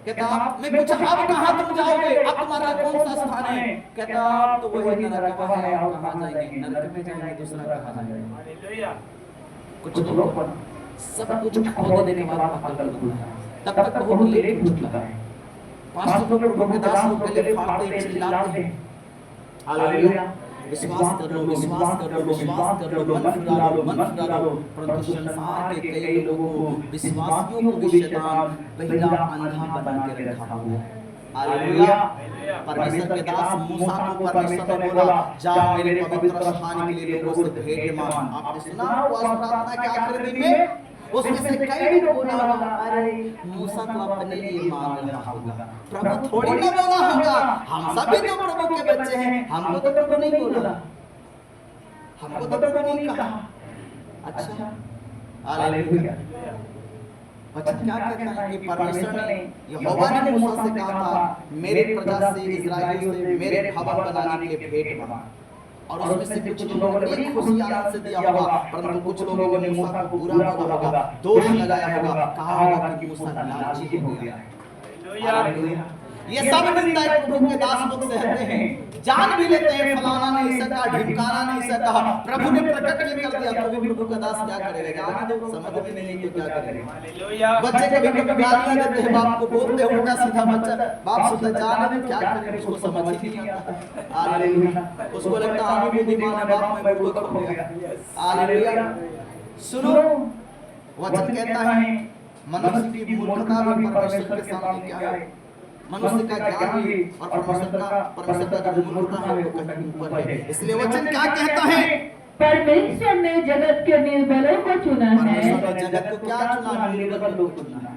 कहता मैं पूछा अब कहां तुम जाओगे, अब तुम्हारा कौन सा स्थान है, कहता अब तो वही नरक का है, और कहां जाएंगे, नरक में जाएंगे, दूसरा कहां जाएंगे। Hallelujah. कुछ लोग सब कुछ खो देने के बाद अकल खुलता है, तब तक बहुत लेट हो चुका है। पांच लोग प्रभु के दास लोग पहले फाड़ते हैं, चिल्लाते हैं, हालेलुया, विश्वास कर लो, विश्वास कर लो, विश्वास कर लो, मन फिरा लो, मन फिरा लो। परंतु संसार के कई लोगों विश्वासियों को भी शैतान बहिरा अंधा बना के रखा हुआ है। हालेलुया। परमेश्वर के दास मूसा को परमेश्वर ने बोला जा मेरे पवित्र स्थान के लिए लोगों से भेंट मांग। आपने सुना उपवास प्रार्थना के आखिरी दिन में उसमें से कई लोग बोला होगा अरे मूसा तो अपने लिए मांग रहा होगा, प्रभु थोड़ी ना बोला होगा, हम सभी तो प्रभु के बच्चे हैं, हमको तो प्रभु नहीं बोला, हमको तो प्रभु नहीं कहा। अच्छा हालेलुया। वचन क्या कहता है कि परमेश्वर ने यहोवा ने मूसा से कहा था मेरे प्रजा से इस्राएलियों से मेरे भवन बनाने के लिए भेंट मांग, और उसमें से कुछ लोगों ने खुशी आनंद से दिया होगा, परंतु कुछ लोगों ने मूसा को बुरा बोला होगा, दोष लगाया होगा, कहा होगा कि मूसा लालची हो गया है। हालेलुया। ये सब निंदा प्रभु के दास लोग सहते हैं, जान भी लेते हैं फलाना नहीं सका, ढिमकाना नहीं सका, प्रभु ने प्रकट भी कर दिया, तो भी प्रभु का दास क्या करेगा, जाने दो, समझ में नहीं तो क्या करेगा। Hallelujah. बच्चे कभी कभी गालियां देते हैं, बाप को बोलते हैं उल्टा सीधा, बच्चा बाप सुनता जाने दो क्या करे, उसको समझ ही नहीं आता। हालेलुया। उसको लगता है हम भी बुद्धिमान है, बाप मैं मूर्ख हो गया। हालेलुया। सुनो वचन कहता है मनुष्य की मूर्खता भी परमेश्वर के सामने क्या है, मनुष्य का ज्ञान भी और परमेश्वर का जो मूर्खता है वो कहीं ऊपर है। इसलिए वचन क्या कहता है परमेश्वर ने जगत के निर्बलों को चुना है। परमेश्वर ने जगत को क्या चुना? निर्बल लोग को चुना है।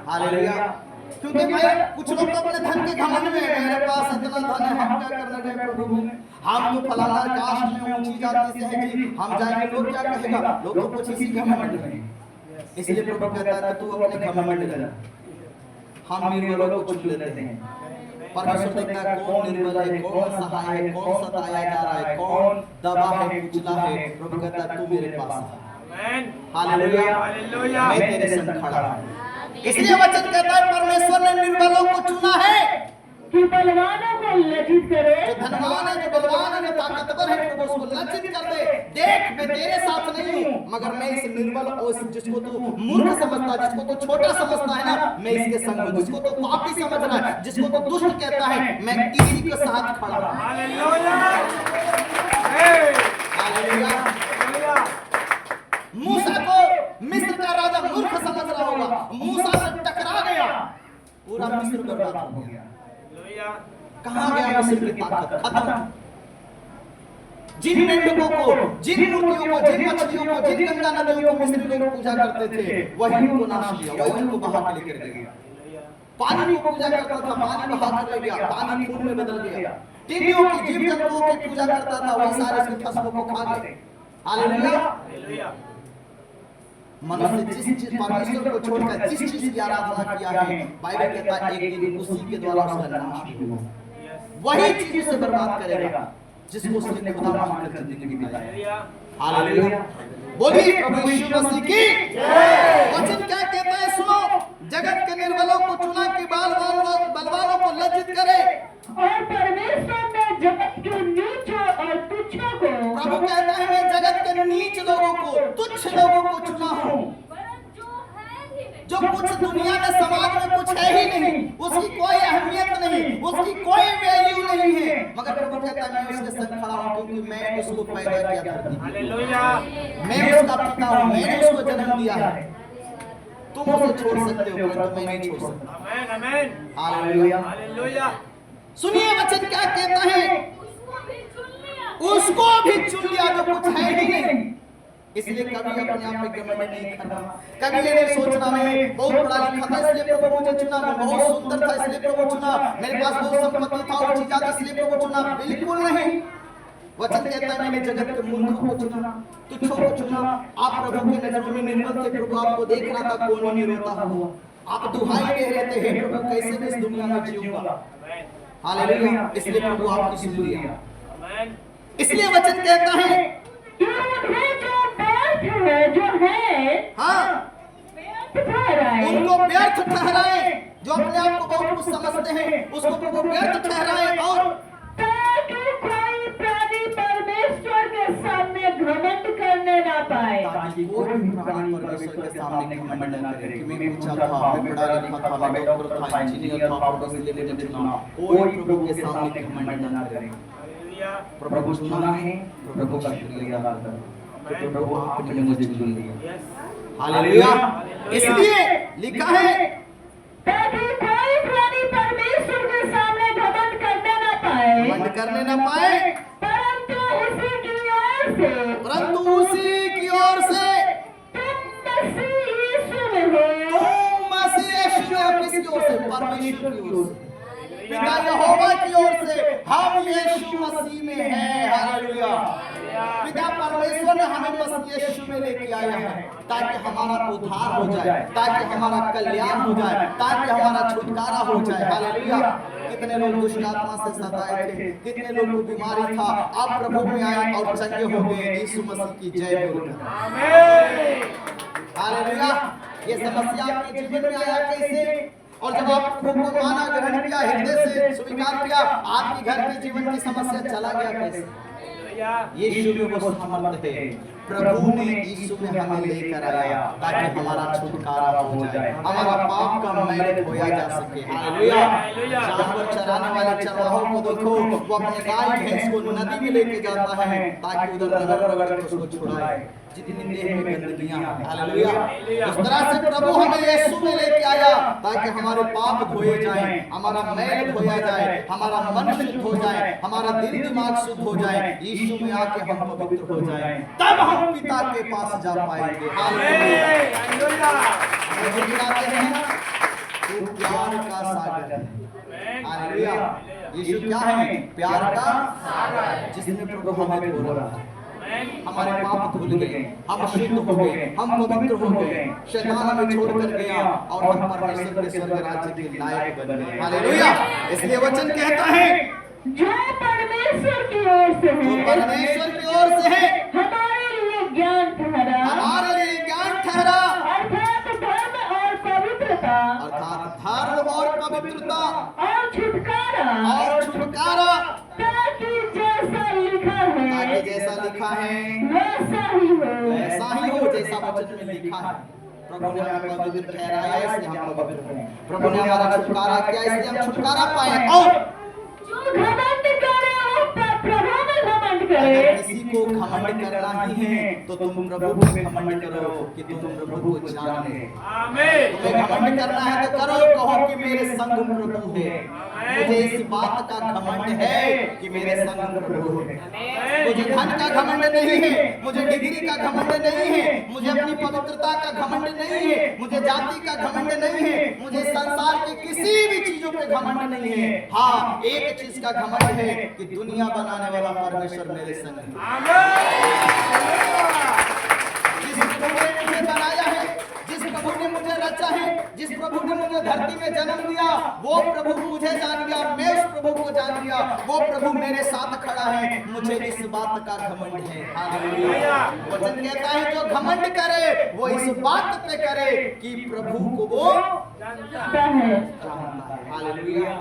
हालेलुया। क्योंकि भाई कुछ लोग तो अपने धन के घमंड में है, मेरे पास इतना धन है, हम क्या करने गए प्रभु में, हम तो फलाना कास्ट में ऊंची जाति से हैं कि हम जाएंगे, लोग क्या कहेगा, लोग तो कुछ इसी घमंड में है। इसलिए प्रभु कहता है तू अपने घमंड ले, हम निर्बलों को चुन लेते हैं। परमेश्वर देखता है कौन निर्बल है, कौन सहाय है, कौन सताया जा रहा है, कौन दबा है, कुचला है। प्रभु कहता है तू मेरे पास है। हालेलुया, हालेलुया, मैं तेरे संग खड़ा हूं। इसलिए वचन कहता है परमेश्वर ने निर्बलों को चुना है कि बलवानों को लज्जित करे। जो धनवान है, जो बलवान है, जो ताकतवर है, प्रभु उसको लज्जित कर दे। देख मैं तेरे साथ नहीं हूं, मगर मैं इस निर्बल और जिसको तू मूर्ख समझता, जिसको तू छोटा समझता है ना, मैं इसके संग हूं। जिसको तू पापी समझ रहा है, जिसको तू दुष्ट कहता है, मैं इसी के साथ खड़ा हूं। Hallelujah, hallelujah. मूसा को मिस्र का राजा मूर्ख समझ रहा होगा, मूसा से टकरा गया, पूरा मिस्र बर्बाद हो गया। कहां गया मिस्र की ताकत? खत्म। जिन मेंढकों को, जिन मूर्तियों को, जिन मछलियों को, जिन गंगा नदियों को मिस्री लोग पूजा करते थे, वही उनको नाश किया, वही उनको बहा के लेकर गया। पानी को पूजा करता था, पानी बहा कर ले गया, पानी खून में बदल गया। टिड्डियों की, जीव जंतुओं की पूजा करता था, वही सारे उसकी फसलों को खा गए। हालेलुया। मनुष्य जिस चीज परमेश्वर को छोड़कर जिस चीज की आराधना किया है, बाइबल कहता है एक दिन उसी के द्वारा उसका नाश होगा। वही चीज उसे बर्बाद करेगा जिसको उसने खुदा मानकर जिंदगी बिताई। हालेलुया। बोलिए प्रभु यीशु मसीह की जय। वचन क्या कहता है सुनो, जगत के निर्बलों को चुना कि बलवानों को लज्जित करे। और परमेश्वर ने जगत के नीच और तुच्छों को, प्रभु कहता है मैं जगत के नीच लोगों को, तुच्छ लोगों को चुना हूं, जो कुछ दुनिया में समाज में कुछ है ही नहीं, उसकी कोई अहमियत नहीं, उसकी कोई वैल्यू नहीं है, मगर प्रभु कहता है मैं उसके संग खड़ा हूं क्योंकि मैं उसको पैदा किया धरती पर। हालेलुया। मैं उसका पिता हूं, मैंने उसको जन्म दिया है। तुम उसे छोड़ सकते हो परंतु मैं नहीं छोड़ सकता। आमीन, आमीन। Hallelujah, hallelujah. सुनिए वचन क्या कहता है, उसको भी चुन लिया जो कुछ है ही नहीं। इसलिए कभी अपने आप पे घमंड नहीं करना, कभी ये नहीं सोचना मैं बहुत पढ़ा लिखा था इसलिए प्रभु मुझे चुना, मैं बहुत सुंदर था इसलिए प्रभु चुना, मेरे पास बहुत संपत्ति था और चीज़ इसलिए प्रभु चुना। बिल्कुल नहीं। वचन कहता है मैंने जगत के मूर्खों को चुना, तुच्छों को चुना। आप प्रभु की नजर में निर्बल थे, प्रभु आपको देख रहा था कौन नहीं रोता हुआ। आप दुहाई कह रहे थे हे प्रभु कैसे मैं इस दुनिया में जीऊंगा। हालेलुया। इसलिए प्रभु आपकी सुन लिया। इसलिए वचन कहता है जो है हाँ उनको व्यर्थ ठहराए, जो अपने आप को बहुत कुछ समझते हैं उसको प्रभु व्यर्थ ठहराए। और ताकि कोई प्राणी परमेश्वर के सामने घमंड करने ना पाए। ताकि कोई भी प्राणी परमेश्वर के सामने घमंड न करे कि मैं ऊंचा था, मैं पढ़ा लिखा था, मैं डॉक्टर था, इंजीनियर था, प्रभु इसलिए मुझे चुना। कोई प्रभु के सामने घमंड न करे। प्रभु चुना है, प्रभु का शुक्रिया अदा करो, प्रभु आपने मुझे चुन लिया। हालेलुया। इसलिए लिखा है ताकि कोई प्राणी परमेश्वर के सामने घमंड करने ना पाए, घमंड करने न पाए, परंतु उसी की ओर से तुम मसीह यीशु में हो। तुम मसीह यीशु में हो। किसकी ओर से? परमेश्वर की ओर से, पिता यहोवा की ओर से। हम यीशु मसीह में हैं। हालेलुया। पिता परमेश्वर ने हमें मसीह यीशु में लेके आया है ताकि हमारा उद्धार हो जाए, ताकि हमारा कल्याण हो जाए, ताकि हमारा छुटकारा हो जाए। हालेलुया। कितने लोग दुष्ट आत्मा से सताए थे, कितने लोगों को बीमारी था, आप प्रभु में आए और चंगे हो गए। यीशु मसीह की जय बोलकर। आमीन। हालेलुया। ये समस्या आपके जीवन में आया कैसे? और जब आप प्रभु को माना, ग्रहण किया, हृदय से स्वीकार किया, आपके घर के जीवन की समस्या चला गया कैसे? यीशु में वो सामर्थ है। प्रभु ने यीशु में हमें लेकर आया ताकि हमारा छुटकारा हो जाए, हमारा पाप का मैल धोया जा सके। हालेलुया। जानवर चराने वाले चरवाहों को देखो, वो अपने गाय भैंस को नदी में लेके जाता है ताकि उधर रगड़ रगड़ के उसको छुड़ाए। जितनी देह में गंदगियां हैं। हालेलुया। इस तरह से प्रभु हमें यीशु में लेके आया ताकि हमारे पाप धोए जाएं, हमारा मैल धोया जाए, हमारा मन शुद्ध हो जाए, हमारा दिल दिमाग शुद्ध हो जाए, यीशु में आके हम पवित्र हो जाएं, तब हम पिता के पास जा पाएंगे। हालेलुया। वो प्यार का सागर है। हालेलुया। यीशु क्या है? प्यार का सागर, जिसने प्रभु हमें धोया, हमारे पाप धुल गए, हम शुद्ध हो गए, हम पवित्र हो गए, शैतान हमें छोड़कर गया और हम परमेश्वर के स्वर्ग राज्य के लायक बन गए। हालेलुया। इसलिए वचन कहता है जो परमेश्वर की ओर से जो है, परमेश्वर की ओर से है, हमारे लिए ज्ञान ठहरा, हमारे लिए ज्ञान ठहरा, अर्थात धर्म और पवित्रता अर्थात धर्म और पवित्रता और छुटकारा, और छुटकारा, ताकि जैसा लिखा है ताकि जैसा लिखा है वैसा ही हो। ऐसा ही हो जैसा वचन में लिखा है। प्रभु ने हमें पवित्र ठहराया, इसलिए हम पवित्र हैं। प्रभु ने हमारा छुटकारा किया, इसलिए हम छुटकारा पाए। और जो घमंड करे वो प्रभु में घमंड अगर करे। किसी को घमंड करना ही है तो तुम प्रभु में घमंड करो कि तुम प्रभु को जाने। आमीन। तुम्हें घमंड करना है तो करो, कहो कि मेरे संग प्रभु है। मुझे इस बात का घमंड है कि मेरे संग प्रभु है। मुझे धन का घमंड नहीं है, मुझे डिग्री का घमंड नहीं है, मुझे अपनी पवित्रता का घमंड नहीं है, मुझे जाति का घमंड नहीं है, मुझे संसार की किसी भी चीजों पे घमंड नहीं है। हाँ, एक चीज का घमंड है कि दुनिया बनाने वाला परमेश्वर मेरे संग है। जिस प्रभु ने मुझे बनाया है, जिस प्रभु ने मुझे रचा है, जिस प्रभु ने मुझे धरती में जन्म दिया, वो प्रभु मुझे जान गया, मैं उस प्रभु को जान गया, वो प्रभु मेरे साथ खड़ा है। मुझे इस बात का घमंड है। हालेलुया। वचन कहता है जो घमंड करे वो इस बात पे करे कि प्रभु को वो जानता है। जानता है। हालेलुया।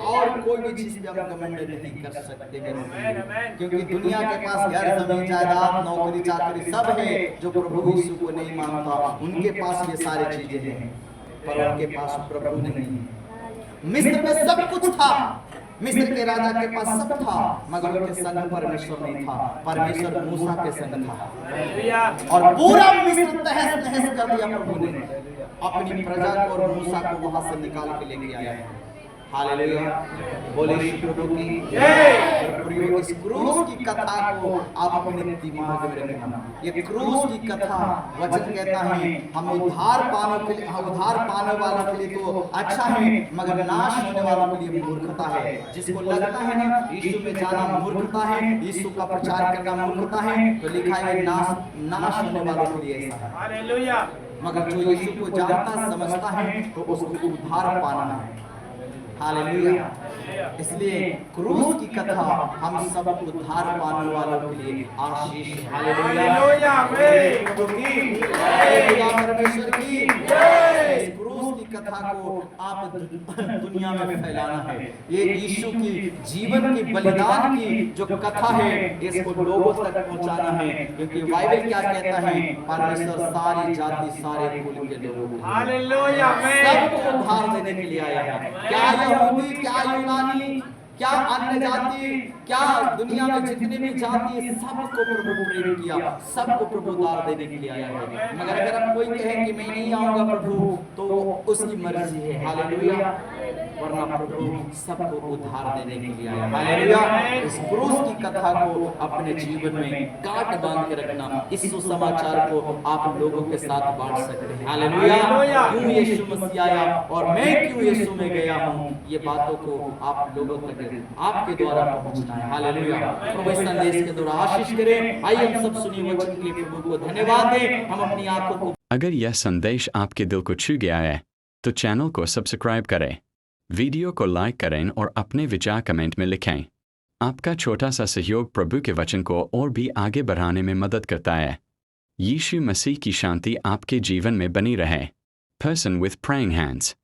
और कोई भी चीज पे हम घमंड नहीं कर सकते मेरे भाई, क्योंकि दुनिया के पास घर, जमीन, जायदाद, नौकरी, चाकरी सब है। जो प्रभु यीशु को नहीं मानता उनके पास ये सारी चीजें हैं, पर उनके पास प्रभु नहीं है। मिस्र में सब कुछ था, मिस्र के राजा के पास सब था, मगर उनके संग परमेश्वर नहीं था। परमेश्वर मूसा के संग था और पूरा मिस्र तहस नहस कर दिया। प्रभु ने अपनी प्रजा को और मूसा को वहां से निकाल के लेके आया है। हालेलुया। बोले यीशु प्रभु की जय। इस क्रूस की कथा को आप अपने दिमाग में रखना। ये क्रूस की कथा वचन कहता है हम उद्धार पाने के लिए, उद्धार पाने वालों के लिए तो अच्छा है, मगर नाश होने वालों के लिए मूर्खता है। जिसको लगता है ना यीशु में जाना मूर्खता है, यीशु का प्रचार करना मूर्खता है, तो लिखा है नाश होने वालों के लिए ऐसा है। हालेलुया। मगर जो यीशु को जानता समझता है तो उसको उद्धार पाना है। हालेलुया। इसलिए क्रूस की कथा हम सब उद्धार पाने वालों के लिए आशीष। हालेलुया। परमेश्वर की इस क्रूस की कथा को आप दुनिया में फैलाना है। ये यीशु की जीवन की बलिदान की जो कथा है इसको लोगों तक पहुंचाना है, क्योंकि बाइबल क्या कहता है? परमेश्वर सारी जाति, सारे कुल के लोगों को, हालेलुया। सबको उद्धार देने के लिए आया है। क्या यहूदी, क्या यूनानी, क्या अन्य जाति, क्या दुनिया में जितने भी जाति है, सबको प्रभु प्रेम किया, सबको प्रभु उद्धार देने के लिए आया है। मगर अगर अब कोई कहे कि मैं नहीं आऊंगा प्रभु, तो उसकी मर्जी है। हालेलुया। वरना प्रभु सबको उद्धार देने के लिए आया। हालेलुया। इस क्रूस की कथा को अपने जीवन में गांठ बांध के रखना, इस सुसमाचार को आप लोगों के साथ बांट सकते हैं। हालेलुया। क्यों यीशु मसीह आया और मैं क्यों यीशु में गया हूं, ये बातों को आप लोगों तक आपके द्वारा पहुंचना है। हालेलुया। प्रभु इस संदेश के द्वारा आशीष करें। आइए हम सब सुनिए वचन के लिए प्रभु को धन्यवाद दें। हम अपनी आंखों को अगर यह संदेश आपके दिल को छू गया है तो चैनल को सब्सक्राइब करें, वीडियो को लाइक करें और अपने विचार कमेंट में लिखें। आपका छोटा सा सहयोग प्रभु के वचन को और भी आगे बढ़ाने में मदद करता है। यीशु मसीह की शांति आपके जीवन में बनी रहे। Person with praying hands.